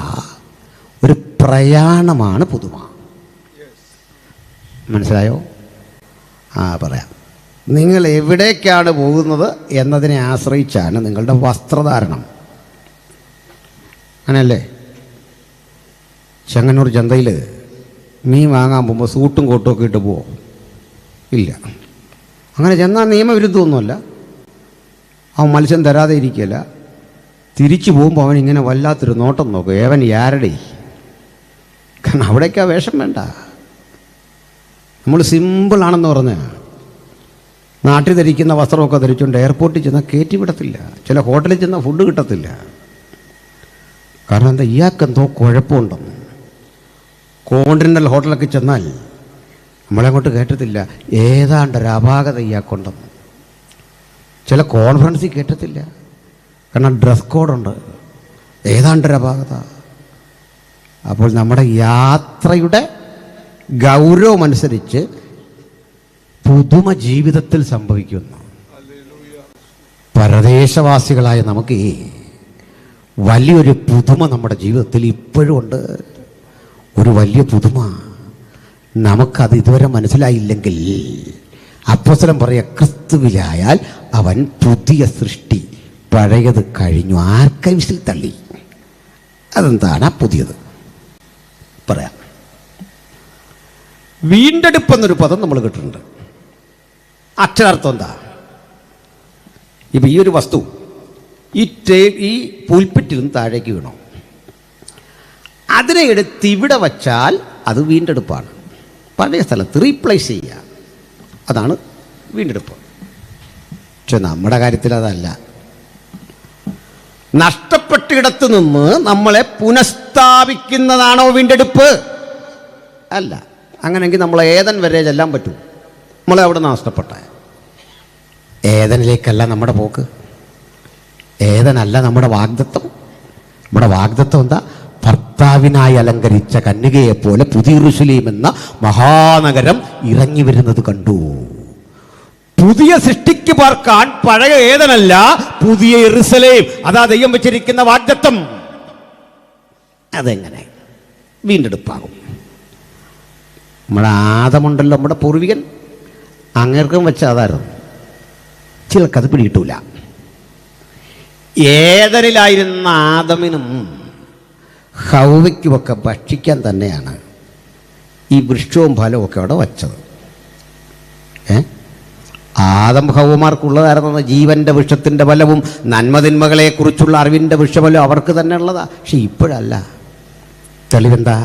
ഒരു പ്രയാണമാണ് പുതുമ. മനസ്സിലായോ? പറയാം. നിങ്ങൾ എവിടേക്കാണ് പോകുന്നത് എന്നതിനെ ആശ്രയിച്ചാണ് നിങ്ങളുടെ വസ്ത്രധാരണം. അങ്ങനെയല്ലേ? ചെങ്ങന്നൂർ ചന്തയിൽ മീൻ വാങ്ങാൻ പോകുമ്പോൾ സൂട്ടും കോട്ടും ഒക്കെ ഇട്ട് പോവോ? ഇല്ല. അങ്ങനെ ചെന്നാൽ നിയമവിരുദ്ധമൊന്നുമല്ല. അവൻ മത്സ്യം തരാതെ ഇരിക്കില്ല. തിരിച്ചു പോകുമ്പോൾ അവൻ ഇങ്ങനെ വല്ലാത്തൊരു നോട്ടം നോക്കും, ഏവൻ യാരടെ. കാരണം അവിടേക്കാ വേഷം വേണ്ട. നമ്മൾ സിമ്പിളാണെന്ന് പറഞ്ഞാൽ നാട്ടിൽ ധരിക്കുന്ന വസ്ത്രമൊക്കെ ധരിച്ചുകൊണ്ട് എയർപോർട്ടിൽ ചെന്നാൽ കയറ്റി വിടത്തില്ല. ചില ഹോട്ടലിൽ ചെന്നാൽ ഫുഡ് കിട്ടത്തില്ല. കാരണം എന്താ? ഇയാൾക്കെന്തോ കുഴപ്പമുണ്ടെന്ന്. കോണ്ടിനെൻ്റൽ ഹോട്ടലൊക്കെ ചെന്നാൽ നമ്മളെങ്ങോട്ട് കയറ്റത്തില്ല. ഏതാണ്ടൊരു അപാകത ഇയാൾക്കുണ്ടെന്ന്. ചില കോൺഫറൻസിൽ കയറ്റത്തില്ല. കാരണം ഡ്രസ് കോഡുണ്ട്. ഏതാണ്ടൊരു അപാകത. അപ്പോൾ നമ്മുടെ യാത്രയുടെ ഗൗരവമനുസരിച്ച് പുതുമ ജീവിതത്തിൽ സംഭവിക്കുന്നു. പരദേശവാസികളായ നമുക്ക് വലിയൊരു പുതുമ നമ്മുടെ ജീവിതത്തിൽ ഇപ്പോഴും ഉണ്ട്. ഒരു വലിയ പുതുമ. നമുക്കത് ഇതുവരെ മനസ്സിലായില്ലെങ്കിൽ അപ്പോസ്തലൻ പറയുക, ക്രിസ്തുവിലായാൽ അവൻ പുതിയ സൃഷ്ടി, പഴയത് കഴിഞ്ഞു, ആർക്കൈവ്സിൽ തള്ളി. അതെന്താണ് പുതിയത്? പറയാം. വീണ്ടെടുപ്പെന്നൊരു പദം നമ്മൾ കേട്ടിട്ടുണ്ട്. അക്ഷരാർത്ഥം എന്താ? ഇപ്പം ഈ ഒരു വസ്തു ഈ പുൽപ്പിറ്റിൽ നിന്ന് താഴേക്ക് വീണു. അതിനെ എടുത്ത് ഇവിടെ വച്ചാൽ അത് വീണ്ടെടുപ്പാണ്. പഴയ സ്ഥലത്ത് റീപ്ലേസ് ചെയ്യുക, അതാണ് വീണ്ടെടുപ്പ്. പക്ഷെ നമ്മുടെ കാര്യത്തിൽ അതല്ല. നഷ്ടപ്പെട്ടിടത്ത് നിന്ന് നമ്മളെ പുനഃസ്ഥാപിക്കുന്നതാണോ വീണ്ടെടുപ്പ്? അല്ല. അങ്ങനെയെങ്കിൽ നമ്മൾ ഏതൻ വരെ ചെല്ലാൻ പറ്റും. നമ്മളെ അവിടെ നിന്ന് നഷ്ടപ്പെട്ട ഏതനിലേക്കല്ല നമ്മുടെ പോക്ക്. ഏതനല്ല നമ്മുടെ വാഗ്ദത്തം. നമ്മുടെ വാഗ്ദത്തം എന്താ? ഭർത്താവിനായി അലങ്കരിച്ച കന്യകയെപ്പോലെ പുതിയ യെരൂശലേം എന്ന മഹാനഗരം ഇറങ്ങി വരുന്നത് കണ്ടു. പുതിയ സൃഷ്ടിക്ക് പാർക്കാൻ പഴയ ഏതനല്ല, പുതിയ യെരൂശലേം. അതാ ദൈവം വെച്ചിരിക്കുന്ന വാഗ്ദത്തം. അതെങ്ങനെ വീണ്ടെടുപ്പാകും? നമ്മുടെ ആദമുണ്ടല്ലോ, നമ്മുടെ പൂർവികൻ. അങ്ങേർക്കും വെച്ച അതായിരുന്നു. ചിലർക്കത് പിടികിട്ടൂല. ഏതനിലായിരുന്ന ആദമിനും ഹൗവയ്ക്കുമൊക്കെ ഭക്ഷിക്കാൻ തന്നെയാണ് ഈ വൃക്ഷവും ഫലവും ഒക്കെ അവിടെ വച്ചത്. ആദം ഹൗവമാർക്കുള്ളതായിരുന്നു ജീവൻ്റെ വൃക്ഷത്തിൻ്റെ ഫലവും നന്മതിന്മകളെക്കുറിച്ചുള്ള അറിവിൻ്റെ വൃക്ഷഫലവും അവർക്ക് തന്നെ ഉള്ളതാ. പക്ഷെ ഇപ്പോഴല്ല. തെളിവെന്താ?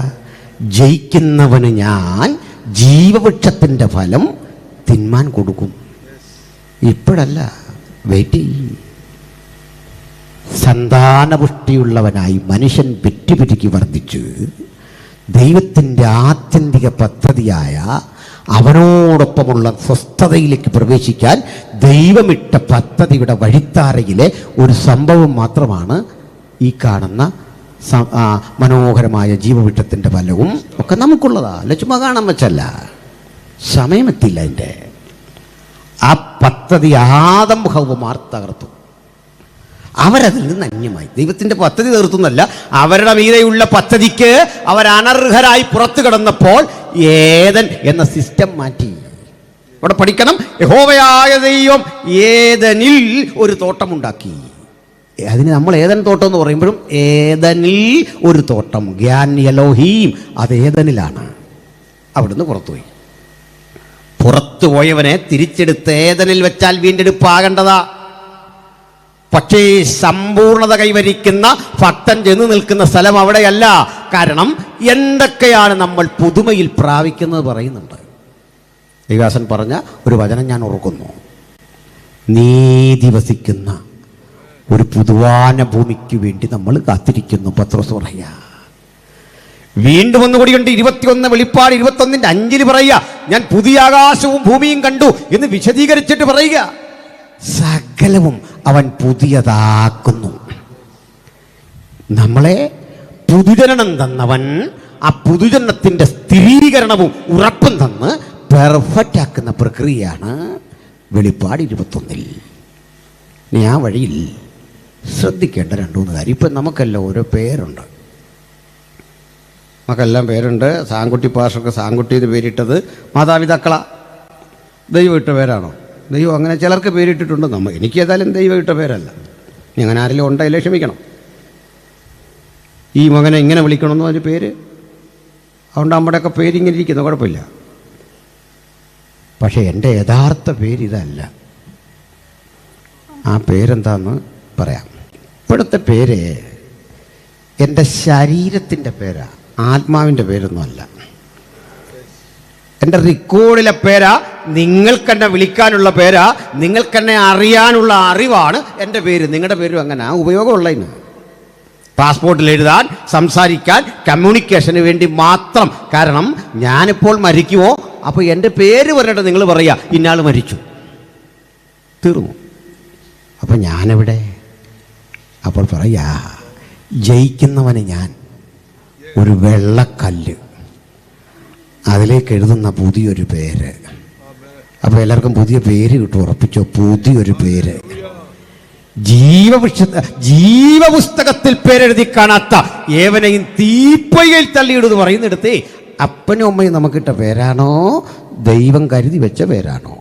ജയിക്കുന്നവന് ഞാൻ ജീവവൃക്ഷത്തിൻ്റെ ഫലം തിന്മാൻ കൊടുക്കും. ഇപ്പോഴല്ല, വെയിറ്റ് ചെയ്യും. സന്താനപുഷ്ടിയുള്ളവനായി മനുഷ്യൻ പെറ്റുപിരുക്കി വർദ്ധിച്ച് ദൈവത്തിൻ്റെ ആത്യന്തിക പദ്ധതിയായ അവനോടൊപ്പമുള്ള സ്വസ്ഥതയിലേക്ക് പ്രവേശിക്കാൻ ദൈവമിട്ട പദ്ധതിയുടെ വഴിത്താരയിലെ ഒരു സംഭവം മാത്രമാണ് ഈ കാണുന്ന മനോഹരമായ ജീവവൃക്ഷത്തിൻ്റെ ഫലവും ഒക്കെ നമുക്കുള്ളതാ. അല്ല ചുമ്മാ കാണാൻ വെച്ചല്ല, സമയമെത്തില്ല. അതിൻ്റെ ആ പദ്ധതി ആദം ഹൗവമാർ തകർത്തു. അവരതിൽ നിന്ന് അന്യമായി. ദൈവത്തിൻ്റെ പദ്ധതി തീർത്തുന്നല്ല, അവരുടെ മീതെയുള്ള പദ്ധതിക്ക് അവർ അനർഹരായി പുറത്തു കിടന്നപ്പോൾ ഏദൻ എന്ന സിസ്റ്റം മാറ്റി. ഇവിടെ പഠിക്കണം, യഹോവയായ ദൈവം ഏദനിൽ ഒരു തോട്ടമുണ്ടാക്കി. അതിന് നമ്മൾ ഏദൻ തോട്ടം എന്ന് പറയുമ്പോഴും ഏദനിൽ ഒരു തോട്ടം, ഗ്യാൻ എലോഹീം, അത് ഏദനിലാണ്. അവിടുന്ന് പുറത്തുപോയി. പുറത്തുപോയവനെ തിരിച്ചെടുത്ത് ഏദനിൽ വെച്ചാൽ വീണ്ടെടുപ്പാകേണ്ടതാ. പക്ഷേ സമ്പൂർണത കൈവരിക്കുന്ന ഭക്തൻ ചെന്ന് നിൽക്കുന്ന സ്ഥലം അവിടെയല്ല. കാരണം എന്തൊക്കെയാണ് നമ്മൾ പുതുമയിൽ പ്രാപിക്കുന്നത് പറയുന്നുണ്ട്. ദേവദാസൻ പറഞ്ഞ ഒരു വചനം ഞാൻ ഓർക്കുന്നു. നീതി വസിക്കുന്ന ഒരു പുതുവാന ഭൂമിക്ക് വേണ്ടി നമ്മൾ കാത്തിരിക്കുന്നു. പത്രോസ് പറയുക. വീണ്ടും ഒന്നുകൂടിയുണ്ട്, 21 വെളിപ്പാട് 21:5 പറയുക, ഞാൻ പുതിയ ആകാശവും ഭൂമിയും കണ്ടു എന്ന് വിശദീകരിച്ചിട്ട് പറയുക, സകലവും അവൻ പുതിയതാക്കുന്നു. നമ്മളെ പുതുജനനം തന്നവൻ ആ പുതുജനനത്തിൻ്റെ സ്ഥിരീകരണവും ഉറപ്പും തന്ന് പെർഫെക്റ്റ് ആക്കുന്ന പ്രക്രിയയാണ് വെളിപ്പാട് 21. ഇനി ആ വഴിയിൽ ശ്രദ്ധിക്കേണ്ട 2-3 കാര്യം. ഇപ്പം നമുക്കെല്ലാം ഓരോ പേരുണ്ട്, നമുക്കെല്ലാം പേരുണ്ട്. സാങ്കുട്ടി പാഷർക്ക് സാങ്കുട്ടി എന്ന് പേരിട്ടത് മാതാപിതാക്കളാ. ദൈവം ഇട്ട പേരാണോ? ദൈവം അങ്ങനെ ചിലർക്ക് പേരിട്ടിട്ടുണ്ട്. എനിക്ക് ഏതായാലും ദൈവം ഇട്ട പേരല്ല. അങ്ങനെ ആരെങ്കിലും ഉണ്ടെങ്കിലേ ക്ഷമിക്കണം. ഈ മകനെ ഇങ്ങനെ വിളിക്കണമെന്ന് ഒരു പേര്, അതുകൊണ്ട് നമ്മുടെയൊക്കെ പേരിങ്ങനെ ഇരിക്കുന്നു, കുഴപ്പമില്ല. പക്ഷേ എൻ്റെ യഥാർത്ഥ പേര് ഇതല്ല. ആ പേരെന്താന്ന് പറയാം. ഇപ്പോഴത്തെ പേര് എൻ്റെ ശരീരത്തിൻ്റെ പേരാ, ആത്മാവിൻ്റെ പേരൊന്നുമല്ല. എൻ്റെ റെക്കോർഡിലെ പേരാ, നിങ്ങൾക്കെന്നെ വിളിക്കാനുള്ള പേരാ, നിങ്ങൾക്കെന്നെ അറിയാനുള്ള അറിവാണ് എൻ്റെ പേര്. നിങ്ങളുടെ പേരും അങ്ങനെ ഉപയോഗമുള്ളതിന്, പാസ്പോർട്ടിൽ എഴുതാൻ, സംസാരിക്കാൻ, കമ്മ്യൂണിക്കേഷന് വേണ്ടി മാത്രം. കാരണം ഞാനിപ്പോൾ മരിക്കുമോ, അപ്പോൾ എൻ്റെ പേര് പറഞ്ഞിട്ട് നിങ്ങൾ പറയുക ഇന്നാൾ മരിച്ചു, തീർന്നു. അപ്പം ഞാനെവിടെ? അപ്പോൾ പറയാ, ജയിക്കുന്നവന് ഞാൻ ഒരു വെള്ളക്കല്ല്, അതിലേക്ക് എഴുതുന്ന പുതിയൊരു പേര്. അപ്പോൾ എല്ലാവർക്കും പുതിയ പേര് കിട്ടും, ഉറപ്പിച്ചോ? പുതിയൊരു പേര്. ജീവപുസ്തകത്തിൽ പേരെഴുതി കാണാത്ത ഏവനെയും തീപ്പൊയ്കയിൽ തള്ളിയിടുന്ന് പറയുന്നിടത്തേ അപ്പനും അമ്മയും നമുക്കിട്ട പേരാണോ, ദൈവം കരുതി വെച്ച പേരാണോ?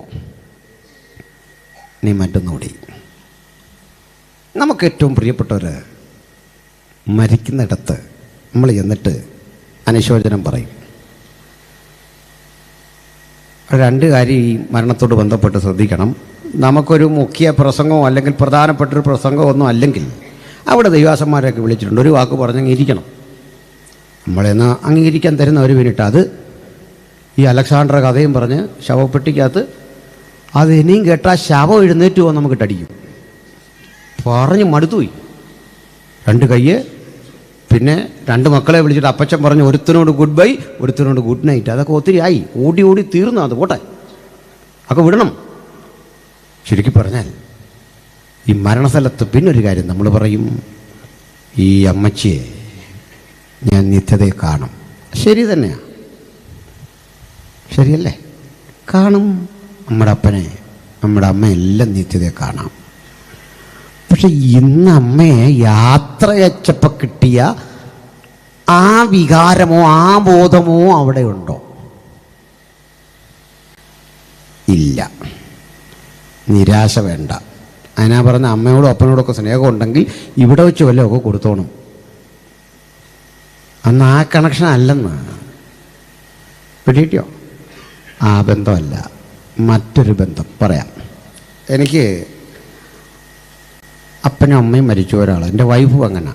നീ മറ്റൊന്നുകൂടി, നമുക്ക് ഏറ്റവും പ്രിയപ്പെട്ടവർ മരിക്കുന്നിടത്ത് നമ്മൾ ചെന്നിട്ട് അനുശോചനം പറയും. 2 കാര്യം ഈ മരണത്തോട് ബന്ധപ്പെട്ട് ശ്രദ്ധിക്കണം. നമുക്കൊരു മുഖ്യ പ്രസംഗമോ അല്ലെങ്കിൽ പ്രധാനപ്പെട്ടൊരു പ്രസംഗമോ ഒന്നും അല്ലെങ്കിൽ അവിടെ ദൈവാസന്മാരെയൊക്കെ വിളിച്ചിട്ടുണ്ട്, ഒരു വാക്ക് പറഞ്ഞങ്ങിരിക്കണം. നമ്മളെന്ന് അംഗീകരിക്കാൻ തരുന്ന ഒരു മിനിറ്റ്. അത് ഈ അലക്സാണ്ടർ കഥയും പറഞ്ഞ് ശവപ്പെട്ടിക്കകത്ത് അത് ഇനിയും കേട്ടാൽ ശവം എഴുന്നേറ്റ് പോകാൻ നമുക്ക് ടടിക്കും. പറഞ്ഞ് മടുത്തുപോയി. 2 കയ്യ്, പിന്നെ 2 മക്കളെ വിളിച്ചിട്ട് അപ്പച്ചൻ പറഞ്ഞു ഒരുത്തനോട് ഗുഡ് ബൈ, ഒരുത്തനോട് ഗുഡ് നൈറ്റ്. അതൊക്കെ ഒത്തിരി ആയി, ഓടി ഓടി തീർന്നു. അത് പോട്ടെ, ഒക്കെ വിടണം. ചുരുക്കി പറഞ്ഞാൽ ഈ മരണസ്ഥലത്ത് പിന്നൊരു കാര്യം നമ്മൾ പറയും, ഈ അമ്മച്ചിയെ ഞാൻ നിത്യതയെ കാണും. ശരി തന്നെയാണ്, ശരിയല്ലേ? കാണും. നമ്മുടെ അപ്പനെ, നമ്മുടെ അമ്മയെല്ലാം നിത്യതയെ കാണാം. പക്ഷെ ഇന്ന് അമ്മയെ യാത്രയച്ചപ്പോൾ കിട്ടിയ ആ വികാരമോ ആ ബോധമോ അവിടെ ഉണ്ടോ? ഇല്ല. നിരാശ വേണ്ട. അതിനാ പറഞ്ഞ അമ്മയോടും അപ്പനോടൊക്കെ സ്നേഹം ഉണ്ടെങ്കിൽ ഇവിടെ വെച്ച് വല്ലതൊക്കെ കൊടുത്തോണം. അന്ന് ആ കണക്ഷൻ അല്ലെന്ന് പിടികിട്ടിയോ? ആ ബന്ധമല്ല, മറ്റൊരു ബന്ധം പറയാം. എനിക്ക് അപ്പനും അമ്മയും മരിച്ചു ഒരാൾ, എൻ്റെ വൈഫും അങ്ങനെ.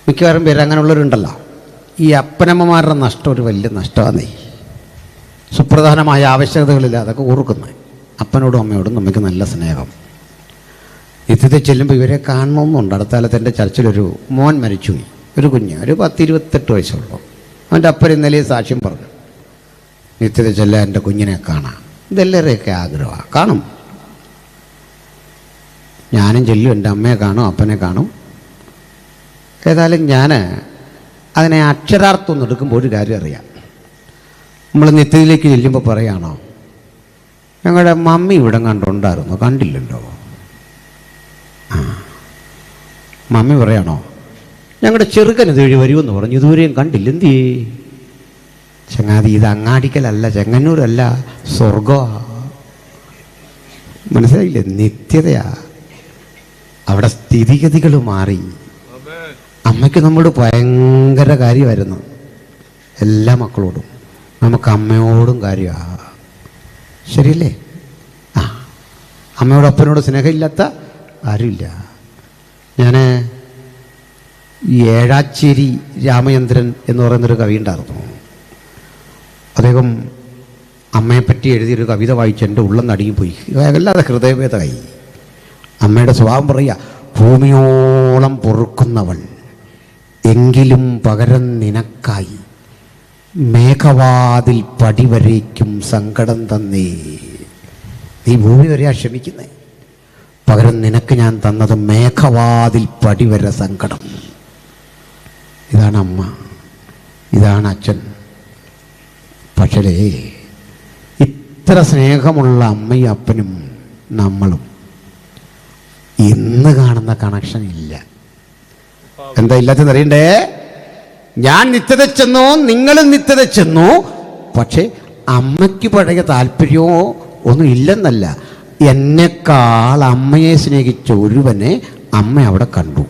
മിക്കവാറും പേര് അങ്ങനെയുള്ളവരുണ്ടല്ലോ. ഈ അപ്പനമ്മമാരുടെ നഷ്ടം ഒരു വലിയ നഷ്ടമാണേ. സുപ്രധാനമായ ആവശ്യകതകളില്ല അതൊക്കെ ഓർക്കുന്നത്. അപ്പനോടും അമ്മയോടും നമുക്ക് നല്ല സ്നേഹം. നിത്യത്തിൽ ചെല്ലുമ്പോൾ ഇവരെ കാണണമെന്നുണ്ട്. അടുത്ത കാലത്ത് എൻ്റെ ചർച്ചിലൊരു മോൻ മരിച്ചു, ഒരു കുഞ്ഞ്, ഒരു 10-28 വയസ്സുള്ളൂ. അവൻ്റെ അപ്പൻ ഇന്നലെ സാക്ഷ്യം പറഞ്ഞു, നിത്യത്തിൽ ചെല്ലാൻ എൻ്റെ കുഞ്ഞിനെ കാണാം. ഇതെല്ലാവരെയൊക്കെ ആഗ്രഹമാണ്, കാണും. ഞാനും ചെല്ലും, എൻ്റെ അമ്മയെ കാണും, അപ്പനെ കാണും. ഏതായാലും ഞാൻ അതിനെ അക്ഷരാർത്ഥം ഒന്ന് എടുക്കുമ്പോൾ ഒരു കാര്യം അറിയാം. നമ്മൾ നിത്യത്തിലേക്ക് ചെല്ലുമ്പോൾ പറയാണോ, ഞങ്ങളുടെ മമ്മി ഇവിടെ കണ്ടുണ്ടായിരുന്നു, കണ്ടില്ലല്ലോ. ആ, മമ്മി പറയാണോ, ഞങ്ങളുടെ ചെറുക്കൻ ഇതുവഴി വരുമെന്ന് പറഞ്ഞു, ഇതുവരെയും കണ്ടില്ല, എന്ത് ചെയ്യേ? ചങ്ങാതി, ഇത് അങ്ങാടിക്കലല്ല, ചെങ്ങന്നൂരല്ല, സ്വർഗമാ. മനസ്സിലായില്ലേ? നിത്യതയാ. അവിടെ സ്ഥിതിഗതികൾ മാറി. അമ്മയ്ക്ക് നമ്മളോട് ഭയങ്കര കാര്യമായിരുന്നു, എല്ലാ മക്കളോടും. നമുക്ക് അമ്മയോടും കാര്യമാണ്. ശരിയല്ലേ? ആ, അമ്മയോടും അപ്പനോട് സ്നേഹമില്ലാത്ത ആരുമില്ല. ഞാൻ ഈ ഏഴാച്ചേരി രാമചന്ദ്രൻ എന്ന് പറയുന്നൊരു കവി ഉണ്ടായിരുന്നു. അദ്ദേഹം അമ്മയെപ്പറ്റി എഴുതിയൊരു കവിത വായിച്ച് എൻ്റെ ഉള്ളം നടുങ്ങിപ്പോയി. വല്ലാതെ ഹൃദയഭേദമായി. അമ്മയുടെ സ്വഭാവം പറയുക, ഭൂമിയോളം പൊറുക്കുന്നവൾ, എങ്കിലും പകരം നിനക്കായി മേഘവാതിൽ പടിവരേക്കും സങ്കടം തന്നേ. നീ ഭൂമി വരെയാ ക്ഷമിക്കുന്നേ, പകരം നിനക്ക് ഞാൻ തന്നത് മേഘവാതിൽ പടിവരെ സങ്കടം. ഇതാണ് അമ്മ, ഇതാണ് അച്ഛൻ. പക്ഷേ ഇത്ര സ്നേഹമുള്ള അമ്മയും അപ്പനും നമ്മളും ഇന്ന് കാണുന്ന കണക്ഷൻ ഇല്ല. എന്താ ഇല്ലാത്തത് അറിയണ്ടേ? ഞാൻ നിത്യത ചെന്നോ, നിങ്ങളും നിത്യത ചെന്നു, പക്ഷെ അമ്മയ്ക്ക് പഴയ താല്പര്യമോ ഒന്നും ഇല്ലെന്നല്ല. എന്നെക്കാൾ അമ്മയെ സ്നേഹിച്ച ഒരുവനെ അമ്മ അവിടെ കണ്ടു.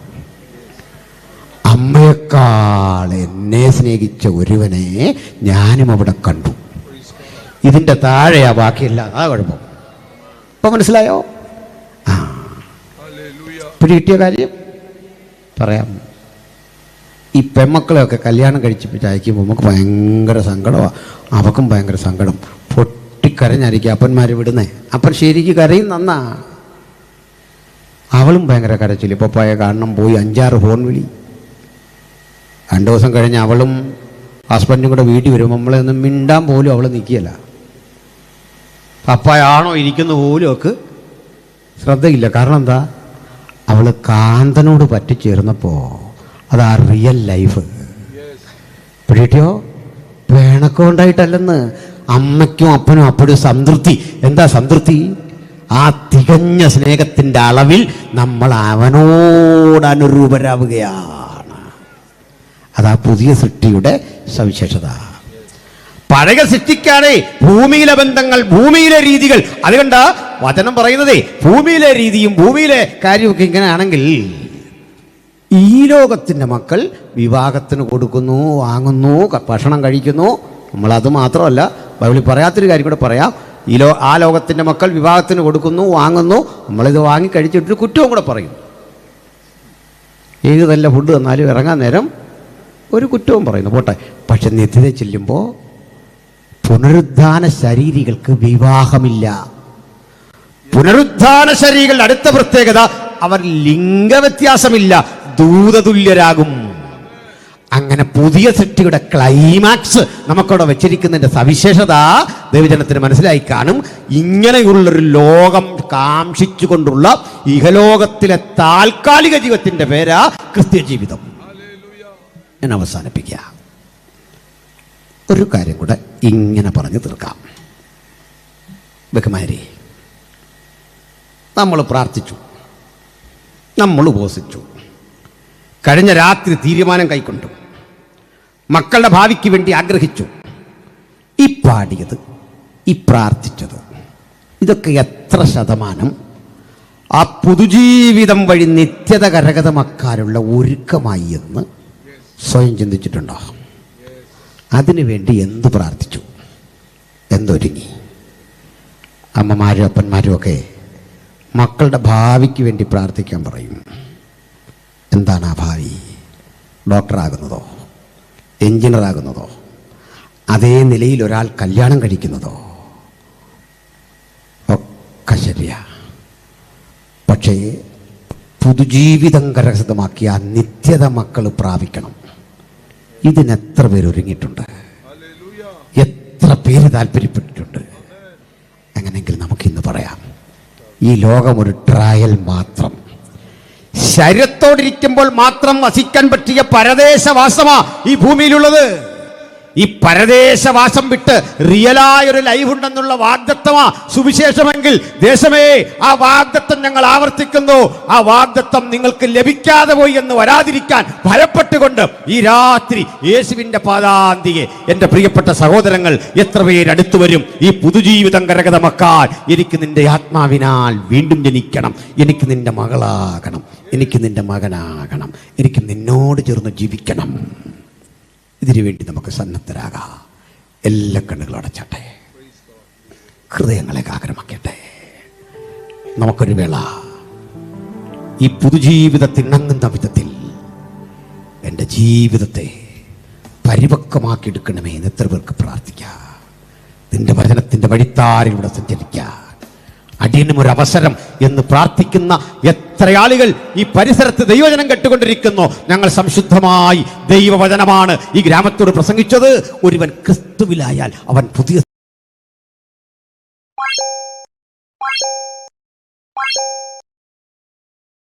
അമ്മയെക്കാൾ എന്നെ സ്നേഹിച്ച ഒരുവനെ ഞാനും അവിടെ കണ്ടു. ഇതിൻ്റെ താഴെയാ ബാക്കിയല്ല. അതാ കുഴപ്പം. ഇപ്പൊ മനസ്സിലായോ? ആ, പിടികിട്ടിയ കാര്യം പറയാം. ഈ പെമ്മക്കളെയൊക്കെ കല്യാണം കഴിച്ചിട്ട് അയക്കുമ്പോൾ നമുക്ക് ഭയങ്കര സങ്കടമാണ്. അവക്കും ഭയങ്കര സങ്കടം. പൊട്ടിക്കരഞ്ഞായിരിക്കും അപ്പന്മാർ വിടുന്നേ. അപ്പൻ ശരിക്ക് കരയും നന്നാ. അവളും ഭയങ്കര കരച്ചില്ല. പപ്പായെ കാണണം പോയി 5-6 ഫോൺ വിളി. 2 ദിവസം കഴിഞ്ഞ് അവളും ഹസ്ബൻഡും കൂടെ വീട്ടിൽ വരും. നമ്മളെ ഒന്നും മിണ്ടാൻ പോലും അവൾ നിൽക്കുകയല്ല. പപ്പായാണോ ഇരിക്കുന്ന പോലും ഒക്കെ ശ്രദ്ധയില്ല. കാരണം എന്താ? അവൾ കാന്തനോട് പറ്റിച്ചേർന്നപ്പോൾ അതാ റിയൽ ലൈഫ്. പിടിയോ? വേണക്കം ഉണ്ടായിട്ടല്ലെന്ന്. അമ്മയ്ക്കും അപ്പനും അപ്പോഴും സംതൃപ്തി. എന്താ സംതൃപ്തി? ആ തികഞ്ഞ സ്നേഹത്തിൻ്റെ അളവിൽ നമ്മൾ അവനോട് അനുരൂപരാവുകയാണ്. അതാ പുതിയ സൃഷ്ടിയുടെ സവിശേഷത. പഴയ സൃഷ്ടിക്കാണേ ഭൂമിയിലെ ബന്ധങ്ങൾ, ഭൂമിയിലെ രീതികൾ. അതുകൊണ്ട് വചനം പറയുന്നതേ ഭൂമിയിലെ രീതിയും ഭൂമിയിലെ കാര്യമൊക്കെ ഇങ്ങനെ ആണെങ്കിൽ ഈ ലോകത്തിൻ്റെ മക്കൾ വിവാഹത്തിന് കൊടുക്കുന്നു, വാങ്ങുന്നു, ഭക്ഷണം കഴിക്കുന്നു. നമ്മളത് മാത്രമല്ല, ബൈബിളിൽ പറയാത്തൊരു കാര്യം കൂടെ പറയാം. ആ ലോകത്തിൻ്റെ മക്കൾ വിവാഹത്തിന് കൊടുക്കുന്നു, വാങ്ങുന്നു. നമ്മളിത് വാങ്ങി കഴിച്ചിട്ടൊരു കുറ്റവും കൂടെ പറയും. ഏത് നല്ല ഫുഡ് തന്നാലും ഇറങ്ങാൻ നേരം ഒരു കുറ്റവും പറയുന്നു. പോട്ടെ. പക്ഷെ നിത്യത ചെല്ലുമ്പോൾ പുനരുദ്ധാന ശരീരികൾക്ക് വിവാഹമില്ല. പുനരുദ്ധാന ശരീരികളുടെ അടുത്ത പ്രത്യേകത, അവർ ലിംഗവ്യത്യാസമില്ല, ദൂതതുല്യരാകും. അങ്ങനെ പുതിയ സൃഷ്ടിയുടെ ക്ലൈമാക്സ് നമുക്കവിടെ വെച്ചിരിക്കുന്നതിൻ്റെ സവിശേഷത ദൈവജനത്തിന് മനസ്സിലായി കാണും. ഇങ്ങനെയുള്ളൊരു ലോകം കാക്ഷിച്ചുകൊണ്ടുള്ള ഇഹലോകത്തിലെ താൽക്കാലിക ജീവിതത്തിൻ്റെ പേരാ ക്രിസ്ത്യ ജീവിതം. ഞാൻ അവസാനിപ്പിക്കുക. ഒരു കാര്യം കൂടെ ഇങ്ങനെ പറഞ്ഞു തീർക്കാം. ബഹുമാരി, നമ്മൾ പ്രാർത്ഥിച്ചു, നമ്മൾ ഉപവസിച്ചു, കഴിഞ്ഞ രാത്രി തീരുമാനം കൈക്കൊണ്ടു, മക്കളുടെ ഭാവിക്ക് വേണ്ടി ആഗ്രഹിച്ചു. ഈ പാടിയത് ഈ പ്രാർത്ഥിച്ചത്, ഇതൊക്കെ എത്ര ശതമാനം ആ പുതുജീവിതം വഴി നിത്യത കരഗതമാക്കാനുള്ള ഒരുക്കമായി എന്ന് സ്വയം ചിന്തിച്ചിട്ടുണ്ടോ? അതിനുവേണ്ടി എന്ത് പ്രാർത്ഥിച്ചു, എന്തൊരുങ്ങി? അമ്മമാരും അപ്പന്മാരും ഒക്കെ മക്കളുടെ ഭാവിക്ക് വേണ്ടി പ്രാർത്ഥിക്കാൻ പറയും. എന്താണ് ആ ഭാവി? ഡോക്ടറാകുന്നതോ, എഞ്ചിനീയറാകുന്നതോ, അതേ നിലയിൽ ഒരാൾ കല്യാണം കഴിക്കുന്നതോ? ഒക്കെ ശരിയാ. പക്ഷേ പുതുജീവിതം കരഗതമാക്കിയ ആ നിത്യത മക്കൾ പ്രാപിക്കണം. ഇതിനെത്ര പേര് ഒരുങ്ങിയിട്ടുണ്ട്? എത്ര പേര് താല്പര്യപ്പെട്ടിട്ടുണ്ട്? അങ്ങനെയെങ്കിൽ നമുക്കിന്ന് പറയാം, ഈ ലോകം ഒരു ട്രയൽ മാത്രം. ശരീരത്തോടിരിക്കുമ്പോൾ മാത്രം വസിക്കാൻ പറ്റിയ പരദേശവാസമാ ഈ ഭൂമിയിലുള്ളത്. ഈ പരദേശവാസം വിട്ട് റിയലായൊരു ലൈഫ് ഉണ്ടെന്നുള്ള വാഗ്ദത്തമാ സുവിശേഷമെങ്കിൽ ദേശമേ, ആ വാഗ്ദത്തം ഞങ്ങൾ ആവർത്തിക്കുന്നു. ആ വാഗ്ദത്തം നിങ്ങൾക്ക് ലഭിക്കാതെ പോയി എന്ന് വരാതിരിക്കാൻ ഭയപ്പെട്ടുകൊണ്ട് ഈ രാത്രി യേശുവിന്റെ പാദാന്തിയെ എൻ്റെ പ്രിയപ്പെട്ട സഹോദരങ്ങൾ എത്ര പേരടുത്തു വരും? ഈ പുതുജീവിതം കരഗതമാക്കാൻ എനിക്ക് നിന്റെ ആത്മാവിനാൽ വീണ്ടും ജനിക്കണം, എനിക്ക് നിന്റെ മകളാകണം, എനിക്ക് നിന്റെ മകനാകണം, എനിക്ക് നിന്നോട് ചേർന്ന് ജീവിക്കണം. ഇതിനു വേണ്ടി നമുക്ക് സന്നദ്ധരാകാം. എല്ലാ കണ്ണുകളും അടച്ചട്ടെ, ഹൃദയങ്ങളെ കാകരമാക്കട്ടെ. നമുക്കൊരു വേള ഈ പുതുജീവിതത്തിണങ്ങുന്ന വിധത്തിൽ എൻ്റെ ജീവിതത്തെ പരിപക്വമാക്കിയെടുക്കണമേ എന്ന് എത്ര പേർക്ക് പ്രാർത്ഥിക്കാം. നിന്റെ വചനത്തിൻ്റെ വഴിത്താരിലൂടെ സഞ്ചരിക്കാം. അടിയനും ഒരു അവസരം എന്ന് പ്രാർത്ഥിക്കുന്ന എത്ര ആളുകൾ ഈ പരിസരത്ത് ദൈവവചനം കേട്ടുകൊണ്ടിരിക്കുന്നു. ഞങ്ങൾ സംശുദ്ധമായി ദൈവവചനമാണ് ഈ ഗ്രാമത്തോട് പ്രസംഗിച്ചത്. ഒരുവൻ ക്രിസ്തുവിലായാൽ അവൻ പുതിയ